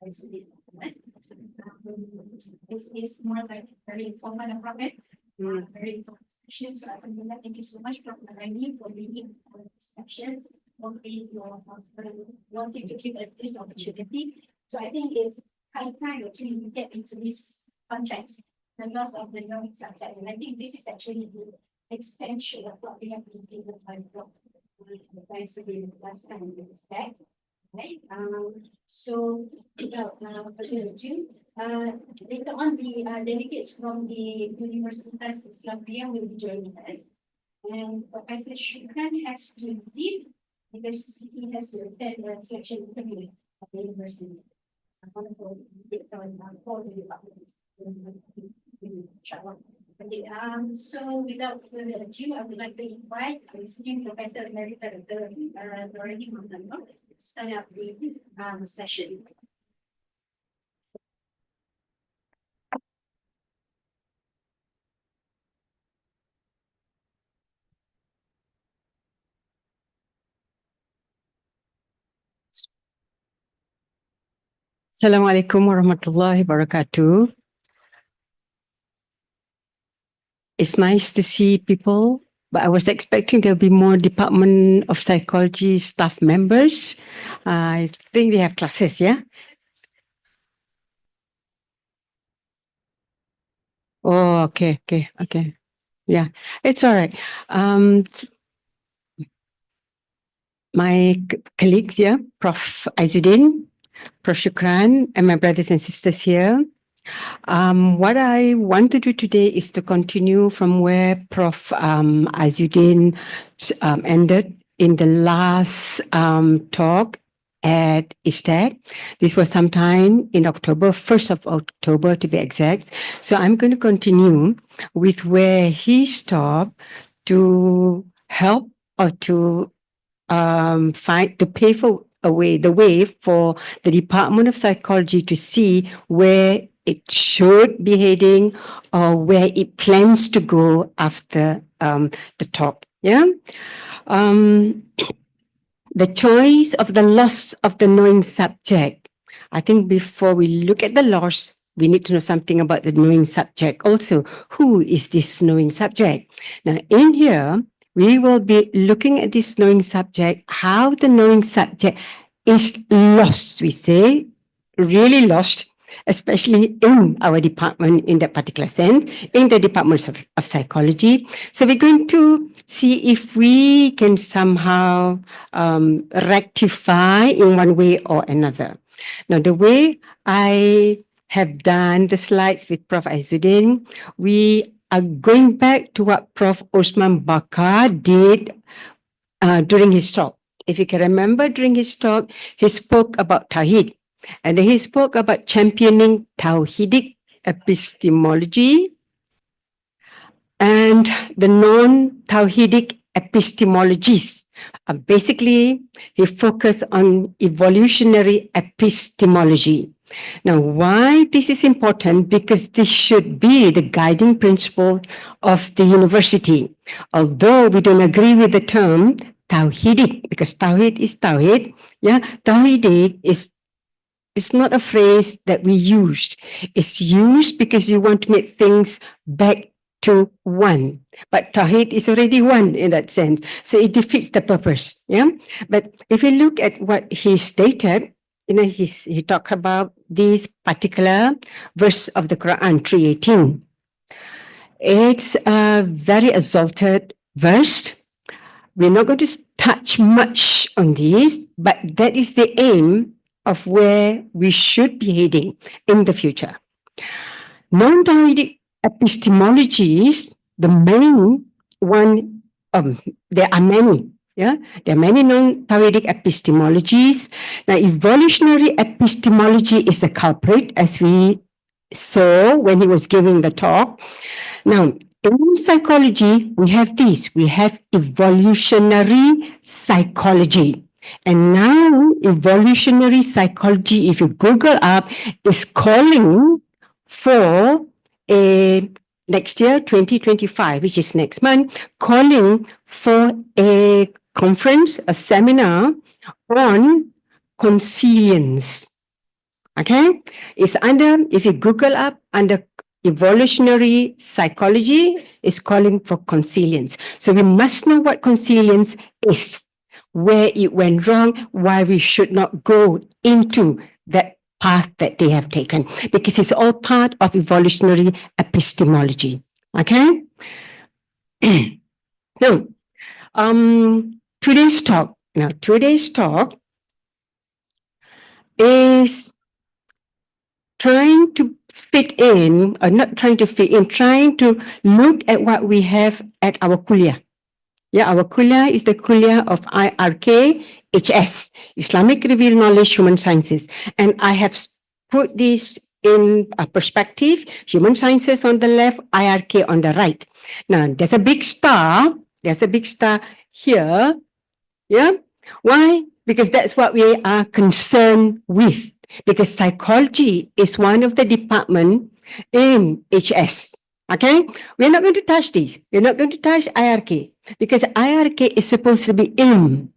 This is more like very informal program, very important session. So thank you so much, Prof. Noraini, for leading this section. Okay, wanting to give us this opportunity. So I think it's high time actually we get into this context, the loss of the knowing subject. And I think this is actually the extension of what we have been given by Prof. Thanks to the last time we discussed. Right. So without further ado, later on the delegates from the Universitas Islamiyah will be joining us. And Professor Shukran has to leave because he has to attend the selection interview at the university. Wonderful. For the departments. Okay, so without further ado, I would like to invite our esteemed Professor Emerita Noraini to start up the session. Assalamualaikum warahmatullahi wabarakatuh. It's nice to see people, but I was expecting there'll be more Department of Psychology staff members. I think they have classes, yeah? Oh, okay. Yeah, it's all right. My colleagues here, Prof. Aizudin, Prof. Shukran, and my brothers and sisters here. What I want to do today is to continue from where Prof. Aizudin ended in the last talk at ISTAC. This was sometime in October, 1st of October to be exact. So I'm going to continue with where he stopped to help or to find to pave the way for the Department of Psychology to see where it should be heading or where it plans to go after the talk. Yeah. The choice of the loss of the knowing subject. I think before we look at the loss, we need to know something about the knowing subject. Also, who is this knowing subject? Now, in here, we will be looking at this knowing subject, how the knowing subject is lost, we say, really lost, especially in our department in that particular sense, in the Department of Psychology. So we're going to see if we can somehow rectify in one way or another. Now, the way I have done the slides with Prof. Aizudin, we are going back to what Prof. Osman Bakar did during his talk. If you can remember, during his talk, he spoke about Tawhid. And he spoke about championing Tawhidic epistemology and the non-Tawhidic epistemologies. Basically, he focused on evolutionary epistemology. Now, why this is important? Because this should be the guiding principle of the university. Although we don't agree with the term Tawhidic, because Tawhid is Tawhid. Yeah, Tawhidic is it's not a phrase that we used. It's used because you want to make things back to one. But Tawhid is already one in that sense. So it defeats the purpose. Yeah. But if you look at what he stated, he talked about this particular verse of the Quran, 3:18. It's a very exalted verse. We're not going to touch much on this, but that is the aim of where we should be heading in the future. Non-Tawhidic epistemologies, the main one, there are many. Yeah, there are many non-Tawhidic epistemologies. Now, evolutionary epistemology is the culprit, as we saw when he was giving the talk. Now, in psychology, we have this. We have evolutionary psychology. And now, evolutionary psychology, if you Google up, is calling for a next year, 2025, which is next month, calling for a conference, a seminar on consilience. Okay, it's under, if you Google up under evolutionary psychology, is calling for consilience. So we must know what consilience is, where it went wrong, why we should not go into that path that they have taken, because it's all part of evolutionary epistemology. Okay. Now, today's talk. Now, today's talk is trying to fit in, or not trying to fit in, trying to look at what we have at our kuliah. Yeah, our kuliah is the kuliah of IRK HS, Islamic Revealed Knowledge Human Sciences. And I have put this in a perspective, human sciences on the left, IRK on the right. Now, there's a big star. There's a big star here. Yeah. Why? Because that's what we are concerned with. Because psychology is one of the department in HS. Okay? We're not going to touch this. We're not going to touch IRK. Because IRK is supposed to be ilm.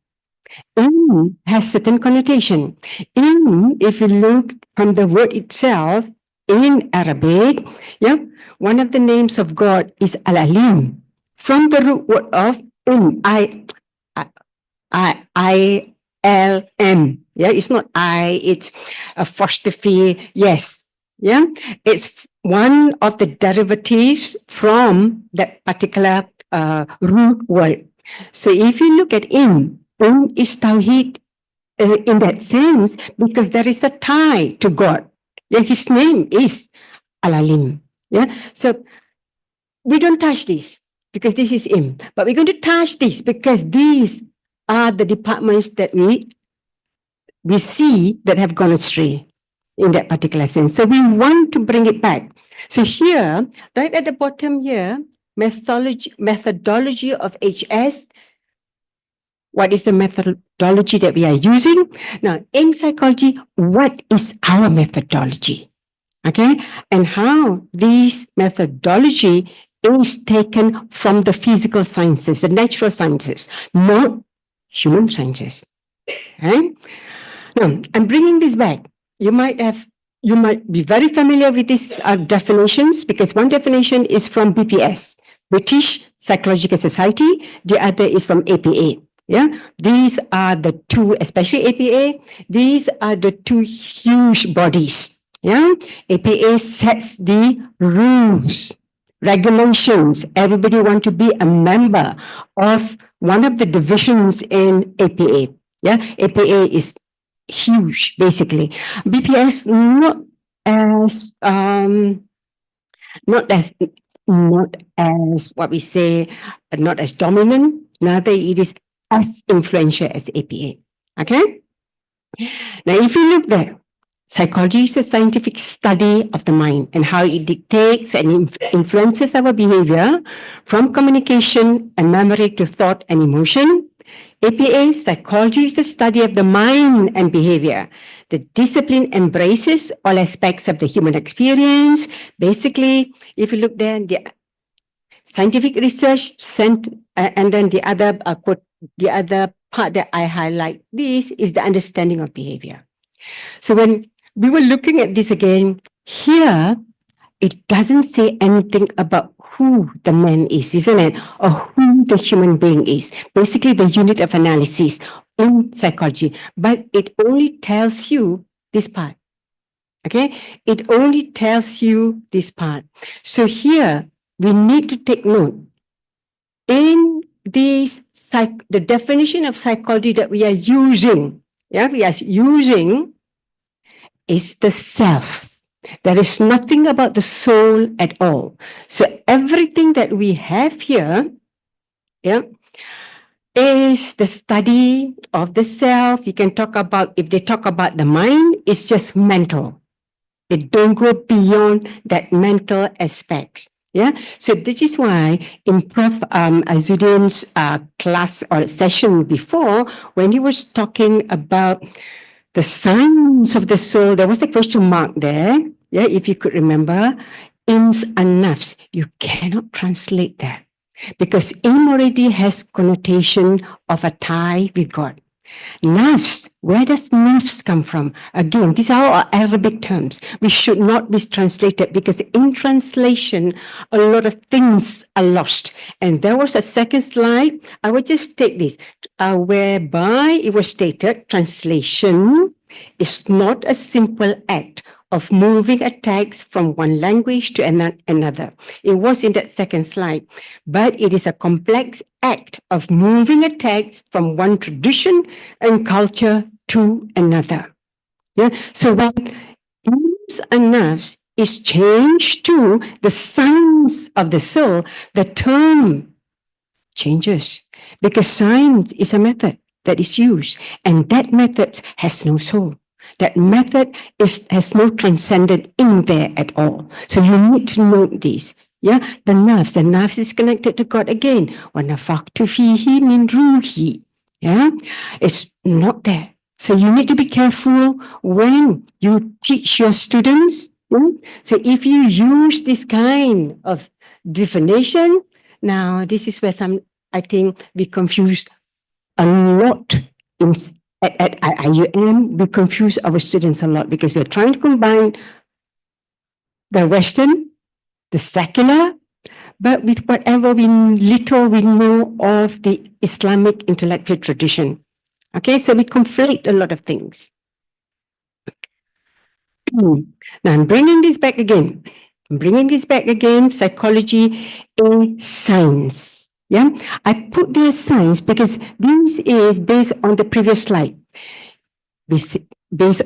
Ilm has certain connotation. Ilm, if you look from the word itself in Arabic, yeah, one of the names of God is Al-Alim. From the root word of ilm, I-L-M. Yeah, it's not I, it's a apostrophe. Yes. Yeah, it's one of the derivatives from that particular root word. So if you look at ilm is Tawheed in that sense, because there is a tie to God. Yeah, his name is Al-Alim. Yeah, so we don't touch this because this is him, but we're going to touch this because these are the departments that we see that have gone astray in that particular sense. So we want to bring it back. So here, right at the bottom here, methodology of HS. What is the methodology that we are using? Now, in psychology, what is our methodology? Okay, and how this methodology is taken from the physical sciences, the natural sciences, not human sciences. Okay? Now, I'm bringing this back. You might be very familiar with these definitions, because one definition is from BPS, British Psychological Society. The other is from APA. Yeah, these are the two, especially APA. These are the two huge bodies. Yeah, APA sets the rules, regulations. Everybody want to be a member of one of the divisions in APA. Yeah, APA is huge, basically. BPS not as what we say, not as dominant. Neither it is as influential as APA. Okay. Now, if you look there, psychology is a scientific study of the mind and how it dictates and influences our behavior, from communication and memory to thought and emotion. APA, psychology is the study of the mind and behavior. The discipline embraces all aspects of the human experience. Basically, if you look there, the scientific research, and then the other part that I highlight this is the understanding of behavior. So when we were looking at this again, here, it doesn't say anything about who the man is, isn't it? Or who the human being is. Basically, the unit of analysis in psychology. But it only tells you this part. Okay? It only tells you this part. So here, we need to take note. In this, the definition of psychology that we are using, is the self. There is nothing about the soul at all. So everything that we have here, is the study of the self. You can talk about, if they talk about the mind, it's just mental. They don't go beyond that mental aspects. Yeah, so this is why in Prof. Azuddin's class or session before, when he was talking about the science of the soul, there was a question mark there. Yeah, if you could remember, ins and nafs. You cannot translate that because im already has connotation of a tie with God. Nafs, where does nafs come from? Again, these are all Arabic terms. We should not be translated because in translation, a lot of things are lost. And there was a second slide. I will just take this, whereby it was stated, translation is not a simple act of moving a text from one language to another. It was in that second slide. But it is a complex act of moving a text from one tradition and culture to another. Yeah. So when names and nerves is changed to the signs of the soul, the term changes because science is a method that is used, and that method has no soul. That method has no transcendent in there at all. So you need to note this. Yeah, the nerves is connected to God again. وَنَفَخْتُ فِيهِ مِنْ رُوحِي. Yeah, it's not there. So you need to be careful when you teach your students. Yeah? So if you use this kind of definition, now this is where I think we confused a lot at IUM. We confuse our students a lot because we're trying to combine the Western, the secular, but with whatever little we know of the Islamic intellectual tradition. Okay, so we conflate a lot of things. Now I'm bringing this back again. Psychology in science. Yeah, I put there science because this is based on the previous slide. Based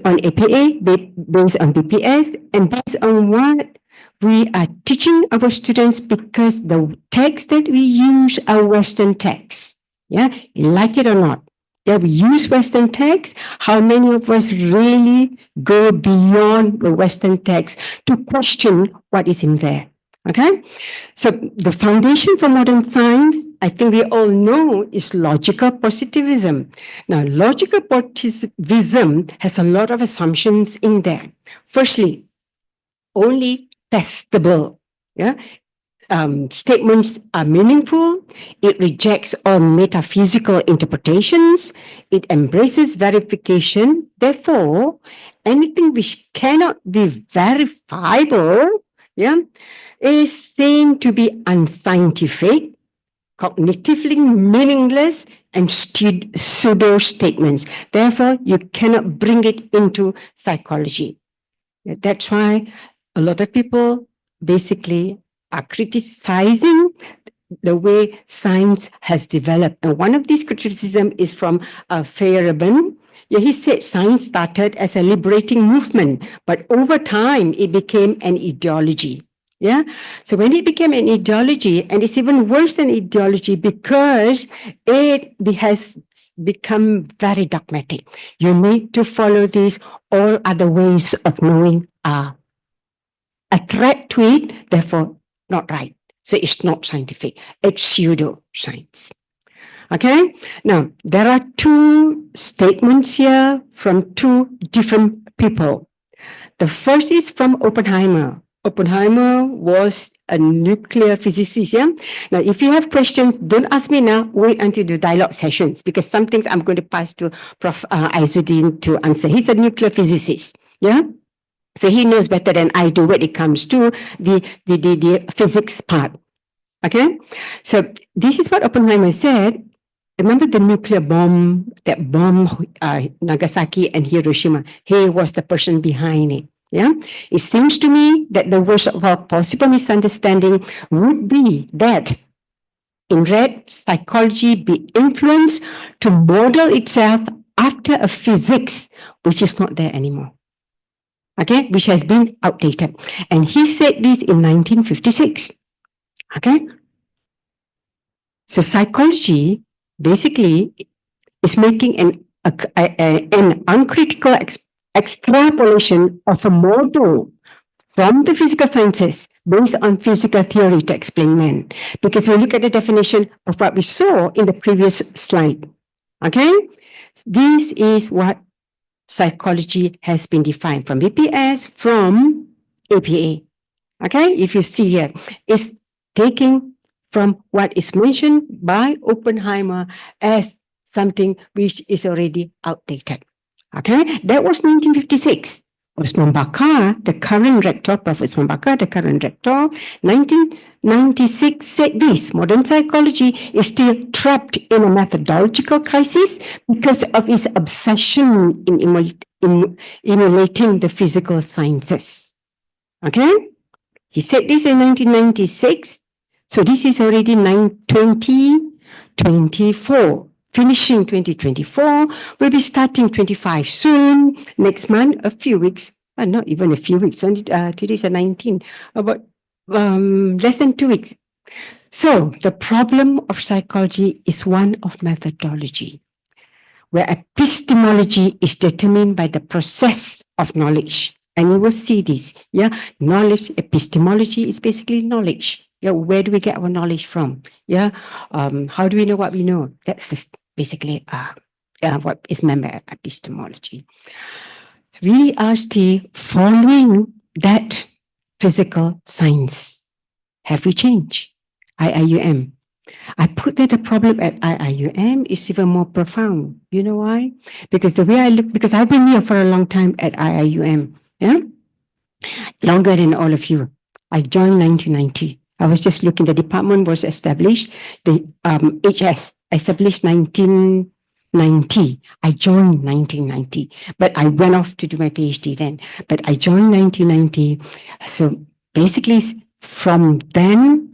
on APA, based on BPS, and based on what we are teaching our students, because the texts that we use are Western texts. Yeah, you like it or not. Yeah, we use Western texts. How many of us really go beyond the Western text to question what is in there? Okay, so the foundation for modern science, I think we all know, is logical positivism. Now, logical positivism has a lot of assumptions in there. Firstly, only testable. Yeah, statements are meaningful. It rejects all metaphysical interpretations. It embraces verification. Therefore, anything which cannot be verifiable, yeah, is seen to be unscientific, cognitively meaningless, and pseudo statements. Therefore, you cannot bring it into psychology. That's why a lot of people basically are criticizing the way science has developed. And one of these criticisms is from Feyerabend. Yeah, he said science started as a liberating movement, but over time it became an ideology. Yeah. So when it became an ideology, and it's even worse than ideology because it has become very dogmatic. You need to follow this. All other ways of knowing are a threat to it, therefore not right. So it's not scientific. It's pseudoscience. Okay. Now, there are two statements here from two different people. The first is from Oppenheimer. Oppenheimer was a nuclear physicist. Yeah? Now, if you have questions, don't ask me now. Wait until the dialogue sessions, because some things I'm going to pass to Prof. Izzuddin to answer. He's a nuclear physicist. Yeah. So he knows better than I do when it comes to the physics part. Okay. So this is what Oppenheimer said. Remember the nuclear bomb that bombed Nagasaki and Hiroshima? He was the person behind it. Yeah, it seems to me that the worst of all possible misunderstanding would be that in red, psychology be influenced to model itself after a physics which is not there anymore. Okay, which has been outdated. And he said this in 1956. Okay, so psychology basically is making an uncritical extrapolation of a model from the physical sciences based on physical theory to explain man. Because we look at the definition of what we saw in the previous slide. Okay? This is what psychology has been defined from BPS, from APA. Okay? If you see here, it's taking from what is mentioned by Oppenheimer as something which is already outdated. Okay, that was 1956. Osman Bakar, the current rector, Prof. Osman Bakar, the current rector, 1996 said this: modern psychology is still trapped in a methodological crisis because of its obsession in emulating the physical sciences. Okay? He said this in 1996. So this is already 2024. Finishing 2024, we'll be starting 25 soon. Next month, a few weeks, not even a few weeks, only today's the 19th, about less than 2 weeks. So the problem of psychology is one of methodology, where epistemology is determined by the process of knowledge. And you will see this, yeah, knowledge, epistemology is basically knowledge. Yeah, where do we get our knowledge from? Yeah, how do we know what we know? That's just basically what is meant by epistemology. We are still following that physical science. Have we changed? IIUM. I put that the problem at IIUM is even more profound. You know why? Because the way I look, because I've been here for a long time at IIUM, yeah, longer than all of you. I joined 1990. I was just looking, the department was established, the HS established 1990. I joined 1990, but I went off to do my PhD then. But I joined 1990. So basically from then,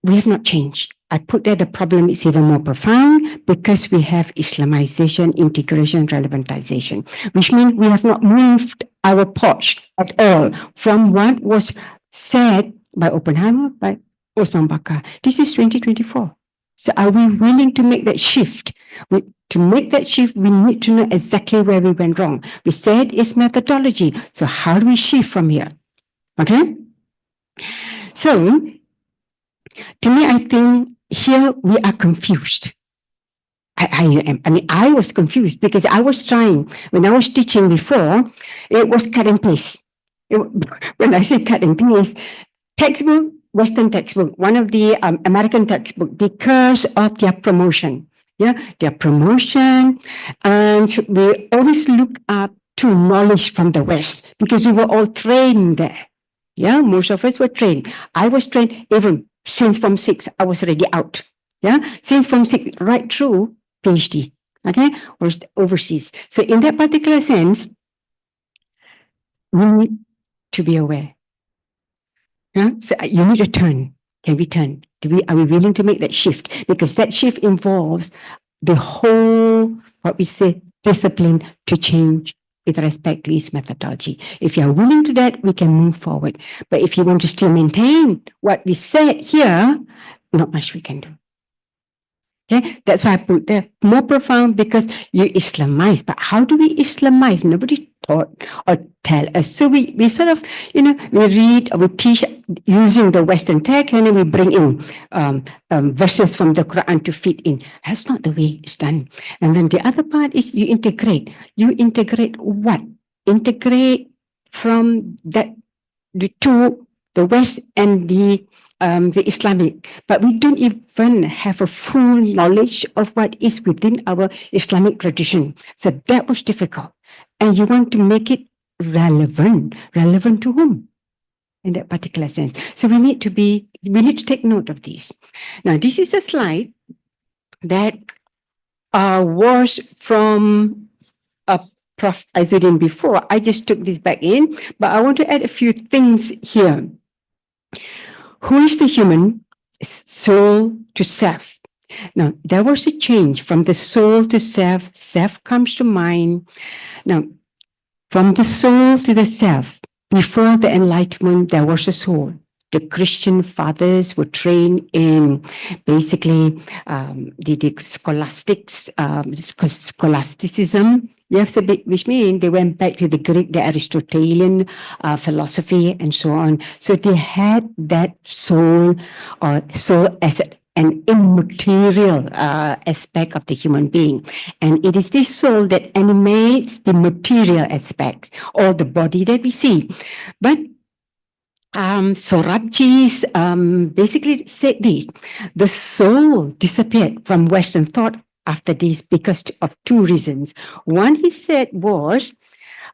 we have not changed. I put there the problem is even more profound because we have Islamization, integration, relevantization, which means we have not moved our porch at all from what was said by Oppenheimer, by Osman Bakar. This is 2024. So are we willing to make that shift? To make that shift, we need to know exactly where we went wrong. We said it's methodology. So how do we shift from here? Okay? So, to me, I think here we are confused. I was confused because I was trying, when I was teaching before, it was cut and paste. When I say cut and paste, textbook, Western textbook, one of the American textbook, because of their promotion. Yeah, their promotion. And we always look up to knowledge from the West because we were all trained there. Yeah, most of us were trained. I was trained even since Form 6, I was already out. Yeah, since Form 6, right through PhD. Okay, or overseas. So in that particular sense, we need to be aware. Yeah? So you need to turn. Can we turn? Are we willing to make that shift? Because that shift involves the whole, what we say, discipline to change with respect to its methodology. If you are willing to that, we can move forward. But if you want to still maintain what we said here, not much we can do. Okay, that's why I put there more profound because you Islamize. But how do we Islamize? Nobody taught or tell us. So we sort of, we read or we teach using the Western text and then we bring in verses from the Quran to fit in. That's not the way it's done. And then the other part is you integrate. You integrate what? Integrate from the two, the West and the Islamic, but we don't even have a full knowledge of what is within our Islamic tradition. So that was difficult. And you want to make it relevant. Relevant to whom? In that particular sense. So we need to take note of this. Now, this is a slide that was from Prof. Izzuddin before. I just took this back in, but I want to add a few things here. Who is the human? Soul to self. Now, there was a change from the soul to self. Self comes to mind. Now, from the soul to the self, before the Enlightenment, there was a soul. The Christian fathers were trained in basically the scholasticism. Yes, a bit, which means they went back to the Greek, the Aristotelian philosophy and so on. So they had that soul or soul as an immaterial aspect of the human being. And it is this soul that animates the material aspects or the body that we see. But Sorabji's basically said this: the soul disappeared from Western thought after this because of two reasons. One, he said, was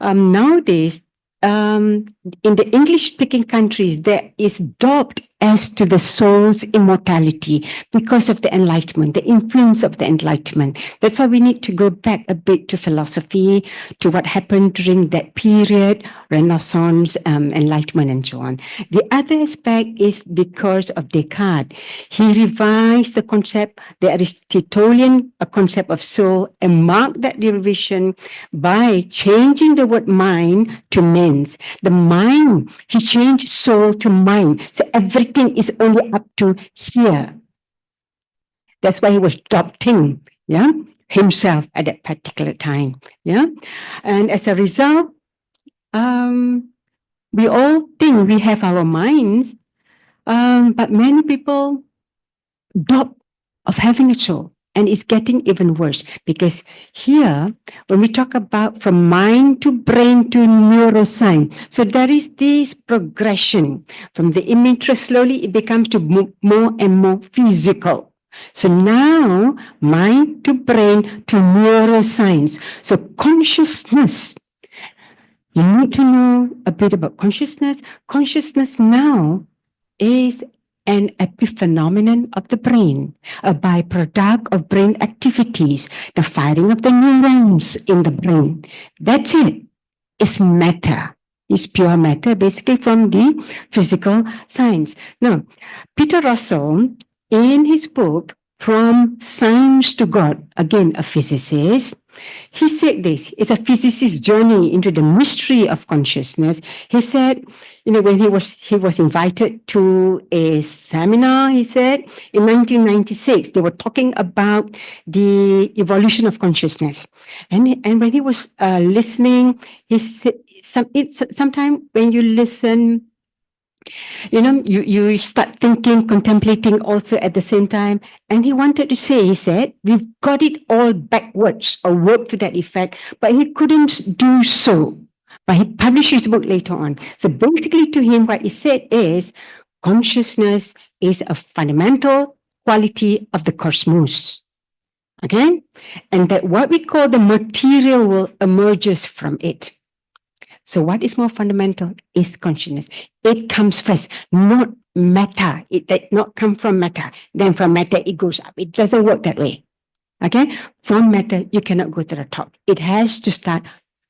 nowadays, in the English-speaking countries, there is doubt as to the soul's immortality because of the Enlightenment, the influence of the Enlightenment. That's why we need to go back a bit to philosophy, to what happened during that period, Renaissance, Enlightenment, and so on. The other aspect is because of Descartes. He revised the concept, the Aristotelian concept of soul, and marked that revision by changing the word mind to means. The mind, he changed soul to mind. So everything is only up to here. That's why he was doubting, himself at that particular time. And as a result, we all think we have our minds, but many people doubt of having a soul. And it's getting even worse because here, when we talk about from mind to brain to neuroscience, so there is this progression from the Emerita, slowly it becomes to more and more physical. So now, mind to brain to neuroscience. So consciousness, you need to know a bit about consciousness. Consciousness now is an epiphenomenon of the brain, a byproduct of brain activities, the firing of the neurons in the brain. That's it. It's matter. It's pure matter, basically from the physical science. Now, Peter Russell, in his book, From Science to God, again, a physicist, he said this, it's a physicist's journey into the mystery of consciousness. He said, when he was invited to a seminar, he said, in 1996, they were talking about the evolution of consciousness. And when he was listening, he said, sometimes when you listen, you start thinking, contemplating also at the same time. And he wanted to say, he said, we've got it all backwards or work to that effect, but he couldn't do so. But he published his book later on. So basically to him, what he said is, consciousness is a fundamental quality of the cosmos. Okay? And that what we call the material world emerges from it. So what is more fundamental is consciousness. It comes first, not matter. It does not come from matter. Then from matter, it goes up. It doesn't work that way. Okay? From matter, you cannot go to the top. It has to start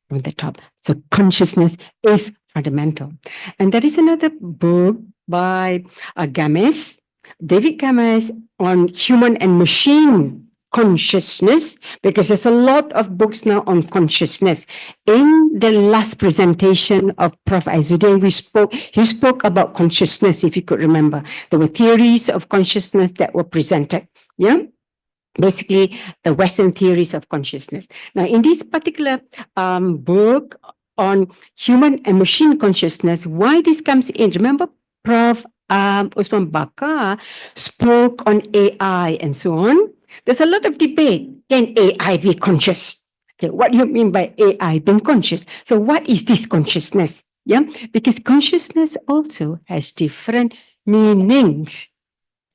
from the top. So consciousness is fundamental. And there is another book by Games, David Games, on human and machine consciousness, because there's a lot of books now on consciousness. In the last presentation of Prof. Aizudin, he spoke about consciousness, if you could remember. There were theories of consciousness that were presented. Basically, the Western theories of consciousness. Now, in this particular book on human and machine consciousness, why this comes in, remember Prof. Usman Bakar spoke on AI and so on. There's a lot of debate. Can AI be conscious? Okay, what do you mean by AI being conscious? So what is this consciousness? Because consciousness also has different meanings,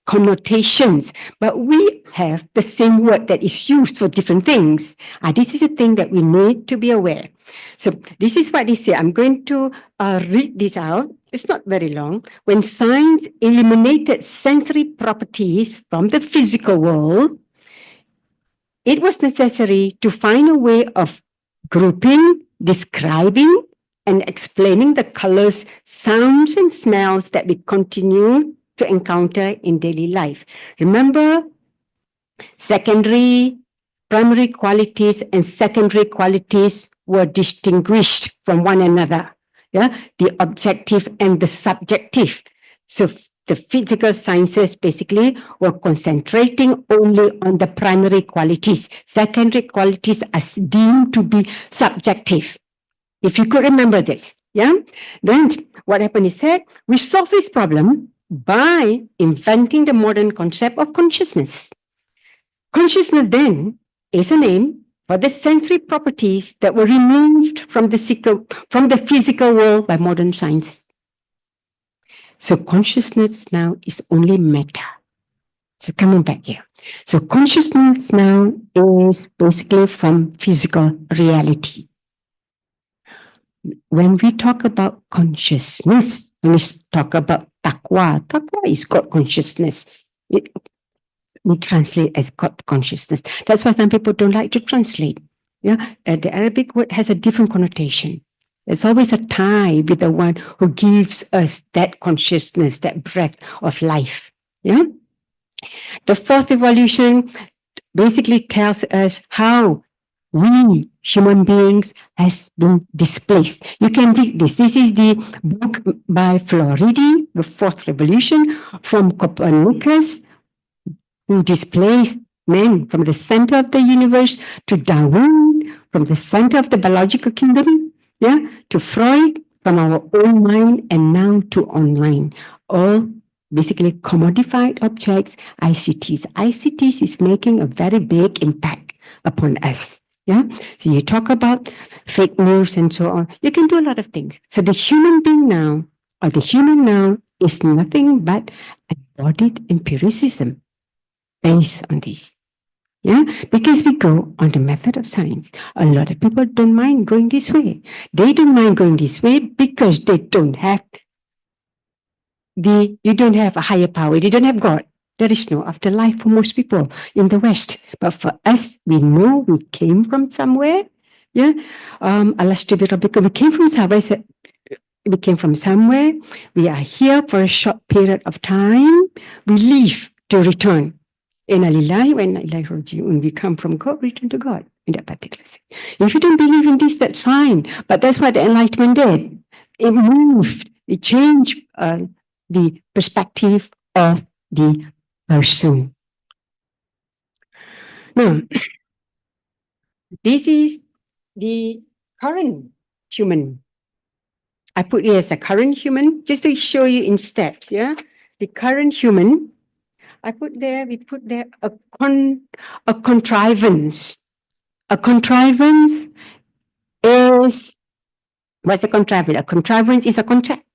connotations, but we have the same word that is used for different things. This is a thing that we need to be aware. So this is what he said. I'm going to read this out. It's not very long. When science eliminated sensory properties from the physical world, it was necessary to find a way of grouping, describing, and explaining the colors, sounds, and smells that we continue to encounter in daily life. Remember, primary qualities and secondary qualities were distinguished from one another. The objective and the subjective. So the physical sciences basically were concentrating only on the primary qualities. Secondary qualities are deemed to be subjective. If you could remember this, then what happened is that we solved this problem by inventing the modern concept of consciousness. Consciousness then is a name for the sensory properties that were removed from the physical world by modern science. So consciousness now is only matter. So coming back here. So consciousness now is basically from physical reality. When we talk about consciousness, when we talk about taqwa is God consciousness. We translate as God consciousness. That's why some people don't like to translate. Yeah, the Arabic word has a different connotation. There's always a tie with the one who gives us that consciousness, that breath of life. Yeah. The fourth evolution basically tells us how we human beings has been displaced. You can read this. This is the book by Floridi, The Fourth Revolution, from Copernicus, who displaced men from the center of the universe, to Darwin, from the center of the biological kingdom, yeah, to Freud, from our own mind, and now to online. All basically commodified objects, ICTs. ICTs is making a very big impact upon us. Yeah. So you talk about fake news and so on. You can do a lot of things. So the human being now, or the human now, is nothing but embodied empiricism based on this. Yeah, because we go on the method of science. A lot of people don't mind going this way. They don't mind going this way because they don't have you don't have a higher power. They don't have God. There is no afterlife for most people in the West. But for us, we know we came from somewhere. Yeah. We came from somewhere. We came from somewhere. We are here for a short period of time. We leave to return. When we come from God, return to God in that particular sense. If you don't believe in this, that's fine. But that's what the Enlightenment did. It moved, it changed the perspective of the person. Now, this is the current human. I put it as a current human just to show you in steps. Yeah, the current human. We put there a contrivance. A contrivance is, what's a contrivance? A contrivance is a concept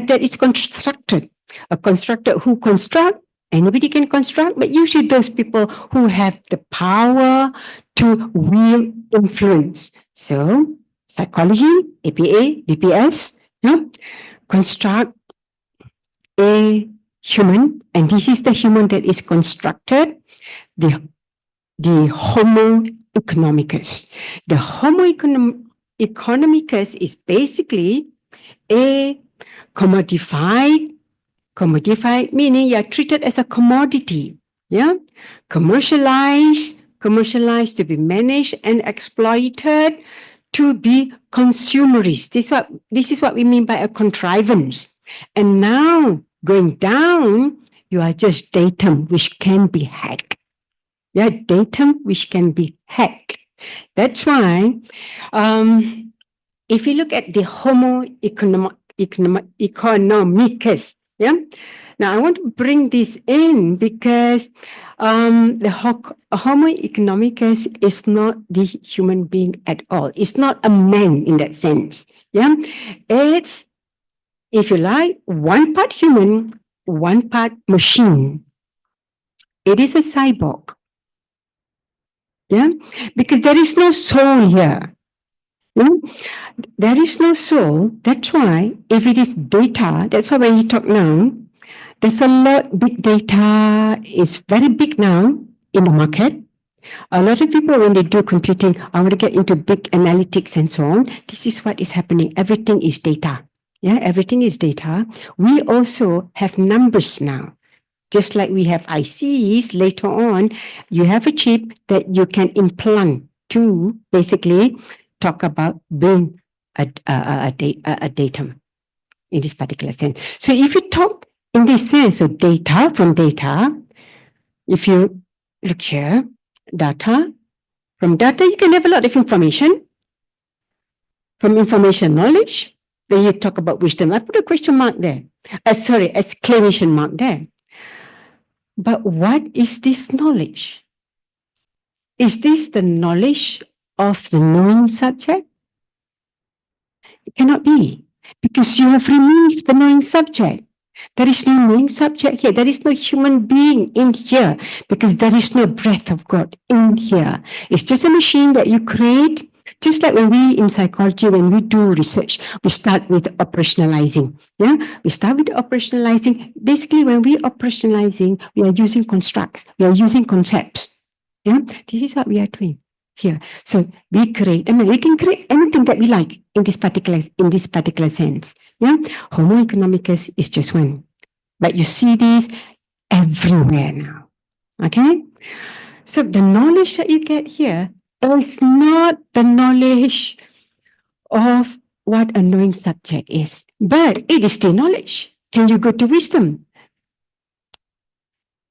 that is constructed. A constructor who construct, anybody can construct, but usually those people who have the power to wield influence. So, psychology, APA, BPS, construct a human, and this is the human that is constructed, the Homo economicus. The Homo economicus is basically a commodified meaning you are treated as a commodity, yeah, commercialized to be managed and exploited, to be consumerist. This is what we mean by a contrivance. And now going down, you are just datum which can be hacked. Yeah, datum which can be hacked. That's why if you look at the Homo economicus, yeah. Now I want to bring this in because the Homo economicus is not the human being at all. It's not a man in that sense. Yeah, it's, if you like, one part human, one part machine. It is a cyborg. Yeah, because there is no soul here. Yeah? There is no soul. That's why if it is data, that's why when you talk now, there's a lot, big data is very big now in the market. A lot of people, when they do computing, I want to get into big analytics and so on. This is what is happening. Everything is data. Yeah, everything is data. We also have numbers now. Just like we have ICs, later on, you have a chip that you can implant to basically talk about being a datum in this particular sense. So if you talk in this sense of data, from data, if you look here, data, from data you can have a lot of information. From information, knowledge, then you talk about wisdom. I put a question mark there. Exclamation mark there. But what is this knowledge? Is this the knowledge of the knowing subject? It cannot be, because you have removed the knowing subject. There is no knowing subject here. There is no human being in here because there is no breath of God in here. It's just a machine that you create. Just like when we in psychology, when we do research, we start with operationalizing. Yeah, we start with operationalizing. Basically, when we operationalizing, we are using constructs, we are using concepts. Yeah, this is what we are doing here. So we create. I mean, we can create anything that we like in this particular sense. Yeah, Homo economicus is just one, but you see this everywhere now. Okay, so the knowledge that you get here is not the knowledge of what a knowing subject is, but it is still knowledge. Can you go to wisdom?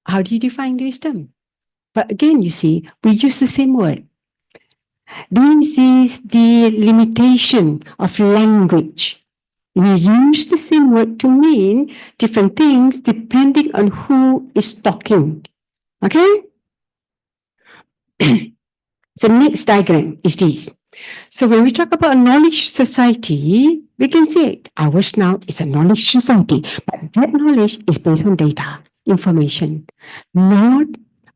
How do you define wisdom? But again, you see, we use the same word. This is the limitation of language. We use the same word to mean different things depending on who is talking. Okay? The next diagram is this. So when we talk about a knowledge society, we can say ours now is a knowledge society, but that knowledge is based on data, information, not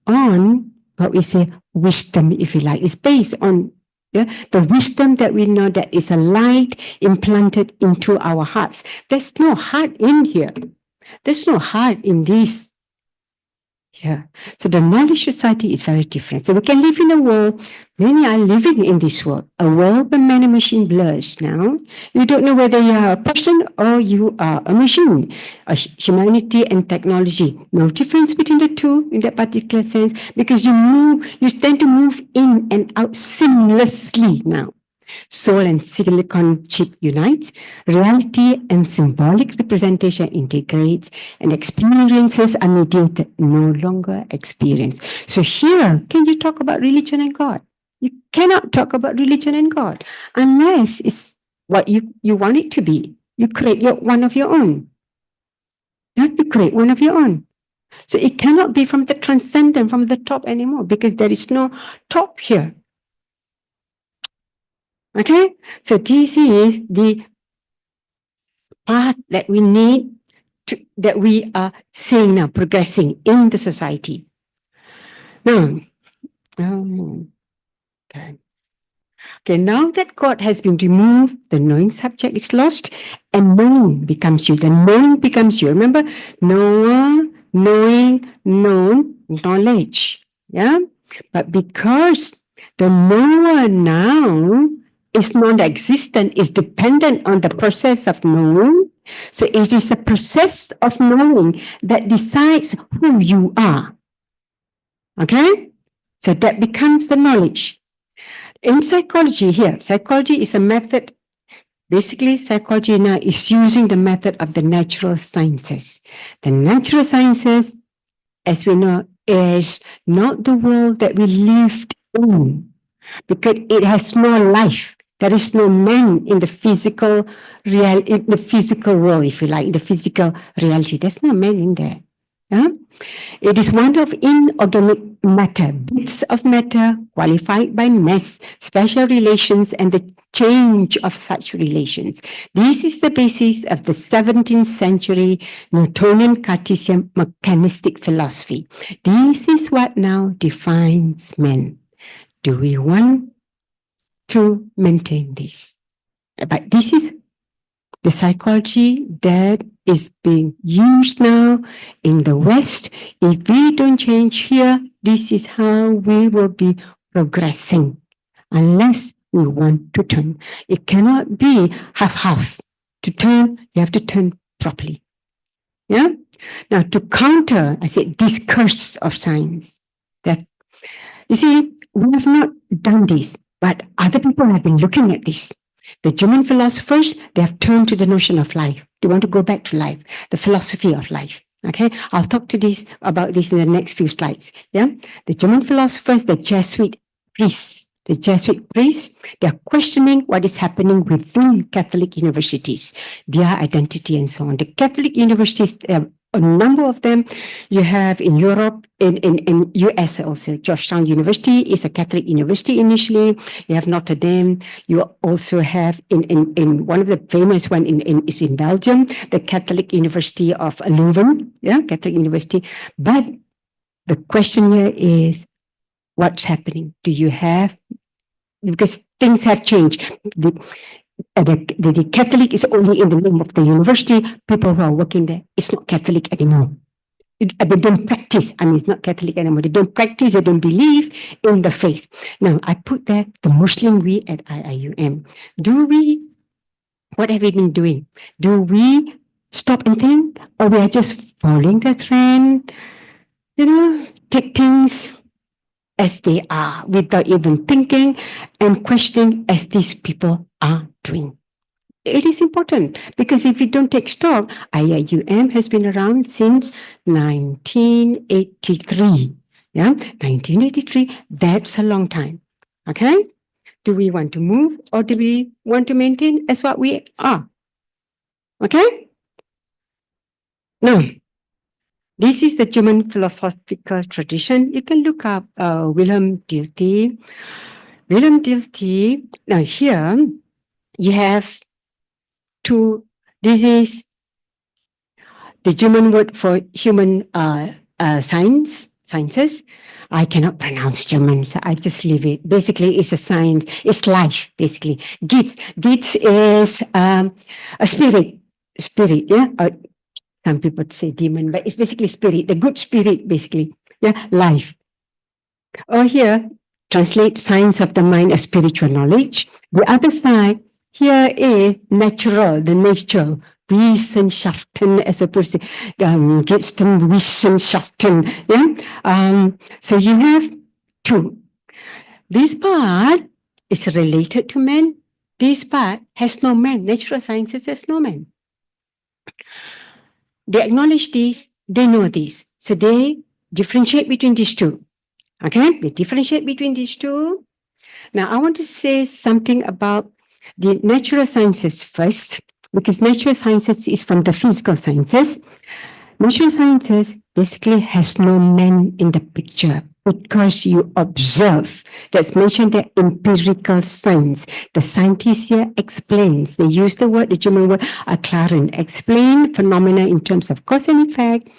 on what we say wisdom, if you like. It's based on the wisdom that we know that is a light implanted into our hearts. There's no heart in here. There's no heart in this. Yeah. So the knowledge society is very different. So we can live in a world, many are living in this world, a world where many machine blurs now. You don't know whether you are a person or you are a machine. Humanity and technology. No difference between the two in that particular sense because you tend to move in and out seamlessly now. Soul and silicon chip unites, reality and symbolic representation integrates, and experiences are mediated, no longer experience. So here, can you talk about religion and God? You cannot talk about religion and God unless it's what you want it to be. You create one of your own. You create one of your own. So it cannot be from the transcendent, from the top anymore, because there is no top here. Okay, so this is the path that we need that we are seeing now, progressing in the society. Now, okay, now that God has been removed, the knowing subject is lost, and knowing becomes you. The knowing becomes you. Remember, knower, knowing, known, knowledge. Yeah, but because the knower now is non-existent, is dependent on the process of knowing. So it is a process of knowing that decides who you are. Okay? So that becomes the knowledge. In psychology here, psychology is a method. Basically, psychology now is using the method of the natural sciences. The natural sciences, as we know, is not the world that we lived in because it has no life. There is no man in the physical world, if you like, in the physical reality. There's no man in there. Yeah? It is one of inorganic matter, bits of matter qualified by mass, special relations, and the change of such relations. This is the basis of the 17th century Newtonian Cartesian mechanistic philosophy. This is what now defines men. Do we want to maintain this? But this is the psychology that is being used now in the West. If we don't change here, this is how we will be progressing unless we want to turn. It cannot be half-half. To turn, you have to turn properly. Yeah? Now, to counter, I said, this curse of science, that, you see, we have not done this, but other people have been looking at this. The German philosophers, they have turned to the notion of life. They want to go back to life, the philosophy of life. Okay, I'll talk to about this in the next few slides. Yeah, the German philosophers, the Jesuit priests, they are questioning what is happening within Catholic universities, their identity and so on. The Catholic universities a number of them. You have in Europe, in US also, Georgetown University is a Catholic university initially. You have Notre Dame. You also have in one of the famous one is in Belgium, the Catholic University of Leuven, Catholic University. But the question here is, what's happening? Do you have, because things have changed. The Catholic is only in the name of the university. People who are working there, it's not Catholic anymore. They don't practice. I mean, it's not Catholic anymore. They don't practice. They don't believe in the faith. Now, I put there the Muslim we at IIUM. What have we been doing? Do we stop and think? Or we are just following the trend? Take things as they are without even thinking and questioning as these people are doing. It is important because if we don't take stock, IIUM has been around since 1983. 1983, that's a long time. Okay? Do we want to move or do we want to maintain as what we are? Okay? Now, this is the German philosophical tradition. You can look up Wilhelm Dilthey. Wilhelm Dilthey, now here you have this is the German word for human sciences. I cannot pronounce German, so I just leave it. Basically, it's a science, it's life, basically. Geist is a spirit, some people say demon, but it's basically spirit, the good spirit, basically. Life. Or here, translate science of the mind as spiritual knowledge. The other side, here is natural, the nature, Wissenschaften as opposed to Wissenschaften. So you have two. This part is related to man. This part has no man. Natural sciences has no man. They acknowledge this, they know this. So they differentiate between these two. Okay? They differentiate between these two. Now, I want to say something about the natural sciences first, because natural sciences is from the physical sciences. Natural sciences basically has no man in the picture because you observe. That's mentioned the empirical science. The scientist here explains. They use the German word erklären, explain phenomena in terms of cause and effect,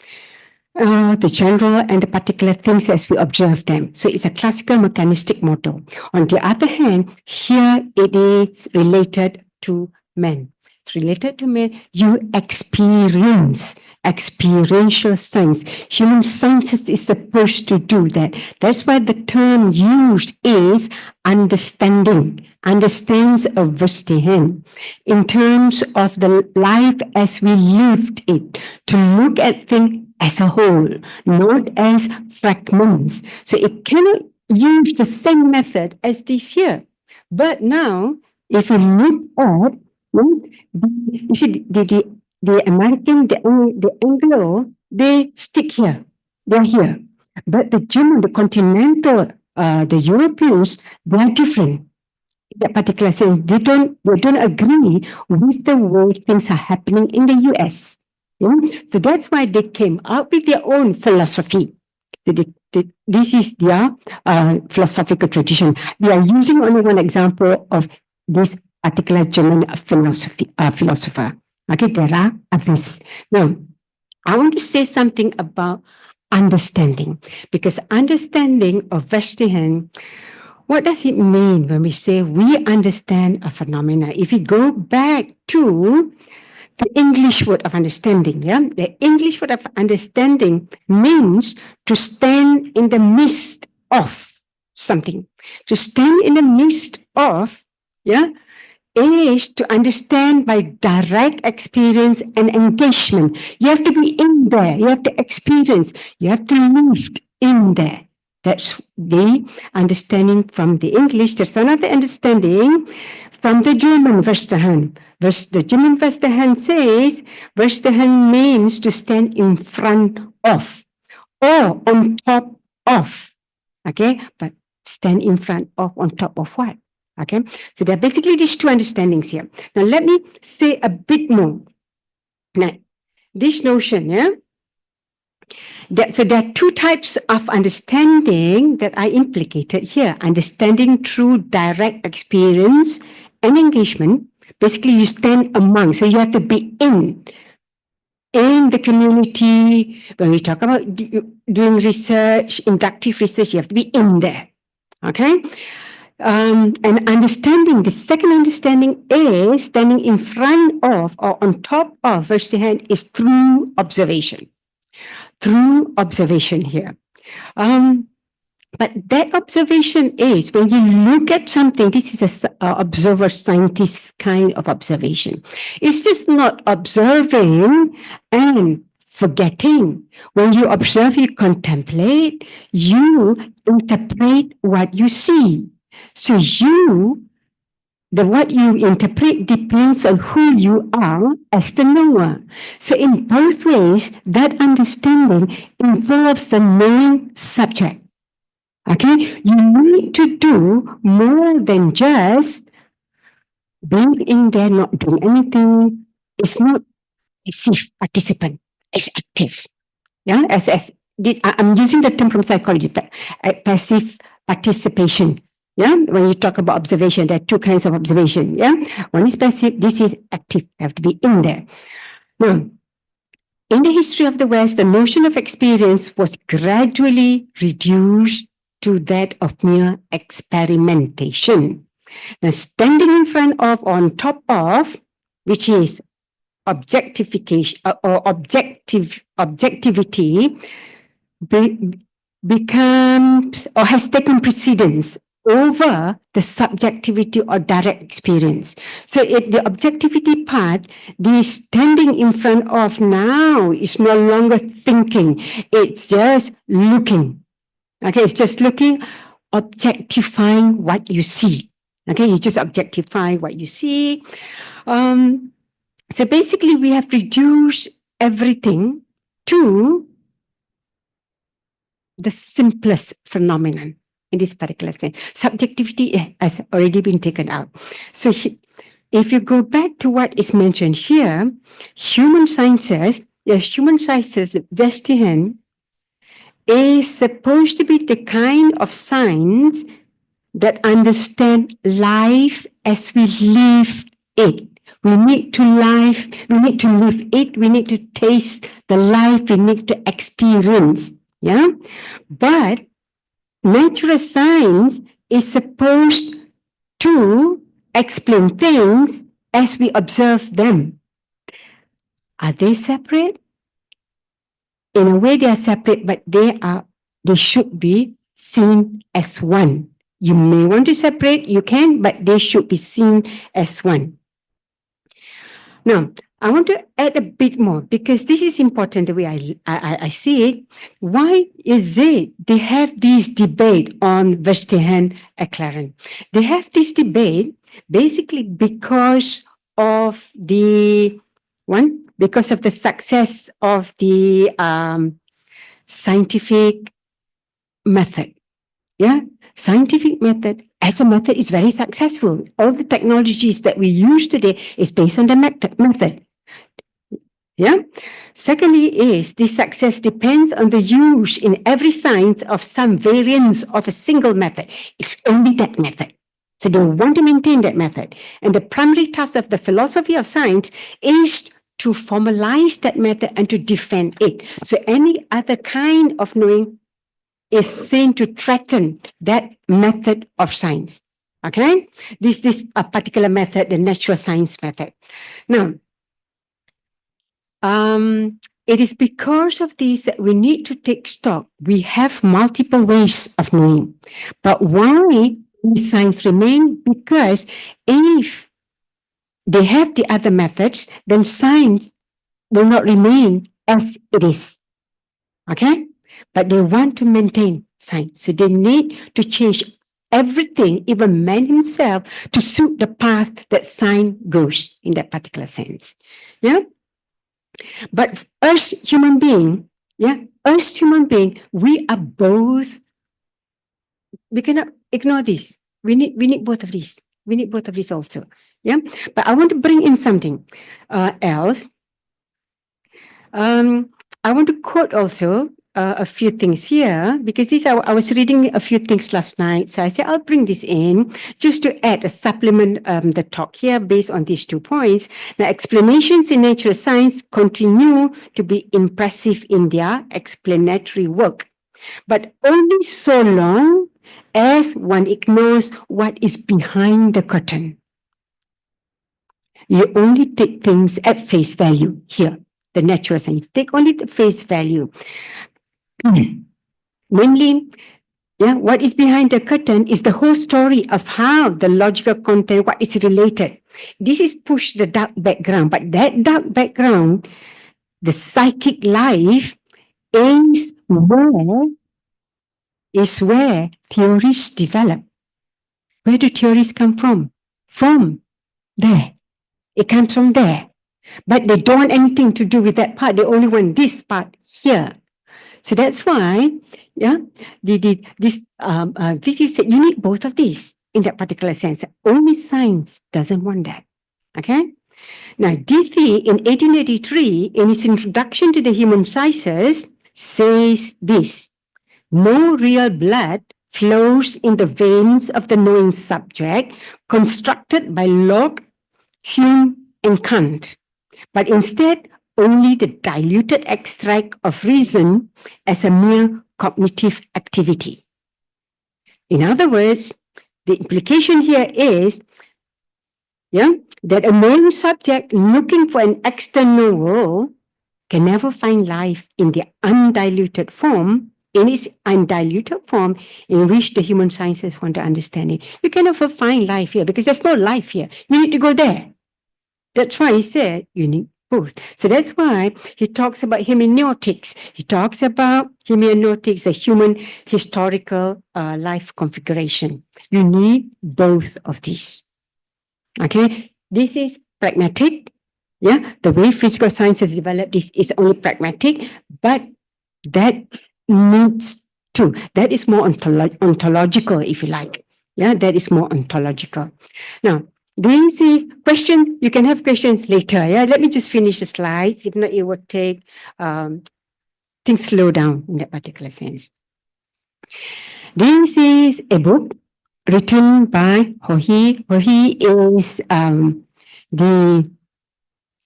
the general and the particular things as we observe them. So it's a classical mechanistic model. On the other hand, here it is related to men. It's related to men. You experience, experiential science. Human sciences is supposed to do that. That's why the term used is understanding. Understands a verstehen in terms of the life as we lived it, to look at things as a whole, not as fragments. So it cannot use the same method as this here. But now, if you look at, you see, the American, the Anglo, they stick here. They're here. But the German, the continental, the Europeans, they're different. In that particular sense, they don't agree with the way things are happening in the US. So that's why they came up with their own philosophy. This is their philosophical tradition. We are using only one example of this particular German philosopher. Okay, there are others. Now, I want to say something about understanding, because understanding of Verstehen, what does it mean when we say we understand a phenomena? If we go back to the English word of understanding, the English word of understanding means to stand in the midst of something. To stand in the midst of, is to understand by direct experience and engagement. You have to be in there. You have to experience. You have to live in there. That's the understanding from the English. There's another understanding from the German Verstehen. The German Verstehen says, Verstehen means to stand in front of or on top of. Okay, but stand in front of, on top of what? Okay, so there are basically these two understandings here. Now let me say a bit more. Now, this notion, So there are two types of understanding that are implicated here. Understanding through direct experience and engagement. Basically, you stand among, so you have to be in the community. When we talk about doing research, inductive research, you have to be in there. Okay? And understanding, the second understanding is standing in front of or on top of firsthand is through observation. Through observation here. But that observation is when you look at something, this is a observer scientist kind of observation. It's just not observing and forgetting. When you observe, you contemplate, you interpret what you see. So what you interpret depends on who you are as the knower. So in both ways, that understanding involves the main subject. Okay, you need to do more than just being in there, not doing anything. It's not passive participant, it's active. Yeah, I'm using the term from psychology, passive participation. Yeah, when you talk about observation, there are two kinds of observation. Yeah, one is passive, this is active, you have to be in there. Now, in the history of the West, the notion of experience was gradually reduced to that of mere experimentation. Now, standing in front of, on top of, which is objectification or objectivity, becomes or has taken precedence over the subjectivity or direct experience. So the objectivity part, the standing in front of now is no longer thinking, it's just looking. Okay, it's just looking, objectifying what you see. Okay, you just objectify what you see. So basically, we have reduced everything to the simplest phenomenon in this particular sense. Subjectivity has already been taken out. So if you go back to what is mentioned here, human sciences, Vestihan, is supposed to be the kind of science that understand life as we live it. We need to live it, we need to taste the life, we need to experience. Yeah. But natural science is supposed to explain things as we observe them. Are they separate? In a way, they are separate, but they should be seen as one. You may want to separate, you can, but they should be seen as one. Now, I want to add a bit more because this is important the way I see it. Why is it they have this debate on Verstehen Eclairen? They have this debate basically because of the success of the scientific method. Yeah, scientific method as a method is very successful. All the technologies that we use today is based on the method. Yeah. Secondly is this success depends on the use in every science of some variants of a single method. It's only that method. So they want to maintain that method. And the primary task of the philosophy of science is to formalize that method and to defend it. So any other kind of knowing is seen to threaten that method of science. Okay? This a particular method, the natural science method. Now, it is because of this that we need to take stock. We have multiple ways of knowing. But why science remain? Because if they have the other methods, then science will not remain as it is. Okay? But they want to maintain science. So they need to change everything, even man himself, to suit the path that science goes in that particular sense. Yeah? But us human being, we are both. We cannot ignore this. We need both of these. We need both of these also. Yeah. But I want to bring in something else. I want to quote also a few things here because I was reading a few things last night. So I said, I'll bring this in just to add a supplement the talk here based on these 2 points. Now, explanations in natural science continue to be impressive in their explanatory work, but only so long as one ignores what is behind the curtain. You only take things at face value here, the natural science. You take only the face value. Namely, what is behind the curtain is the whole story of how the logical content, what is related. This is push the dark background, but that dark background, the psychic life, is where theories develop. Where do theories come from? From there. It comes from there. But they don't want anything to do with that part. They only want this part here. So that's why, this is you need both of these in that particular sense. Only science doesn't want that. Okay. Now, D.C. in 1883, in his introduction to the human sciences, says this: no real blood flows in the veins of the knowing subject constructed by Locke, Hume, and Kant, but instead only the diluted extract of reason as a mere cognitive activity. In other words, the implication here is that a knowing subject looking for an external world can never find life in the undiluted form, in its undiluted form in which the human sciences want to understand it. You can never find life here because there's no life here. You need to go there. That's why he said you need both. So that's why he talks about hermeneutics. He talks about hermeneutics, the human historical life configuration. You need both of these. Okay, this is pragmatic. The way physical sciences developed this is only pragmatic, but that needs to. That is more ontological, if you like. That is more ontological. Now, this is questions. You can have questions later. Let me just finish the slides. If not, it will take things slow down in that particular sense. This is a book written by Hohi. Hohi is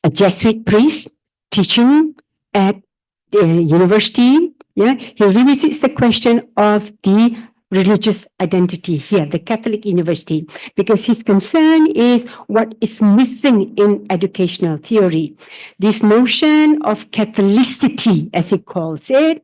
a Jesuit priest teaching at the university. He revisits the question of the religious identity here, the Catholic University, because his concern is what is missing in educational theory. This notion of Catholicity, as he calls it,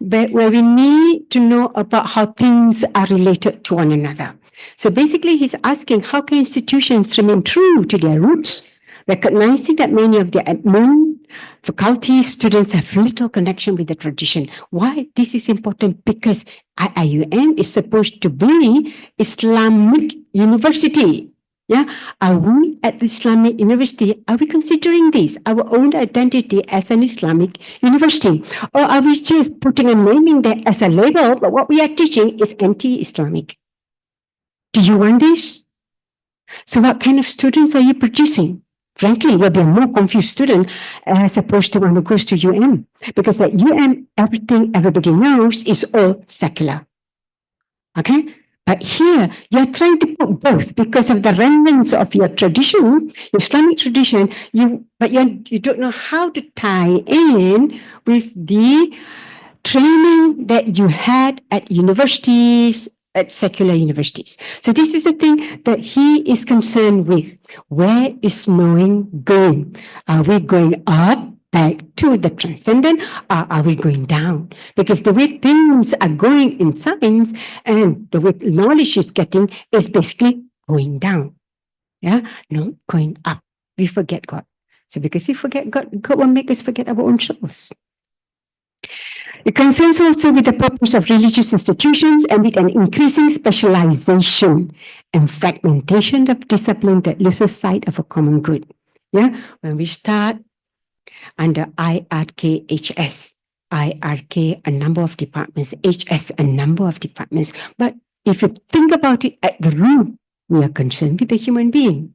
but where we need to know about how things are related to one another. So basically, he's asking how can institutions remain true to their roots, recognizing that many of their admin, faculty, students have little connection with the tradition. Why this is important? Because IIUM is supposed to be Islamic university. Are we at the Islamic university? Are we considering this, our own identity as an Islamic university? Or are we just putting a naming that as a label, but what we are teaching is anti-Islamic? Do you want this? So what kind of students are you producing? Frankly, we'll be a more confused student as opposed to one who goes to UM. Because at UM, everything everybody knows is all secular. Okay? But here, you're trying to put both because of the remnants of your tradition, your Islamic tradition, but you don't know how to tie in with the training that you had at universities, at secular universities. So this is the thing that he is concerned with. Where is knowing going? Are we going up, back to the transcendent, or are we going down? Because the way things are going in science and the way knowledge is getting is basically going down. No, going up. We forget God. So because we forget God, God will make us forget our own selves. It concerns also with the purpose of religious institutions and with an increasing specialization and fragmentation of discipline that loses sight of a common good. When we start under IRK, HS, IRK, a number of departments, HS, a number of departments. But if you think about it at the root, we are concerned with the human being.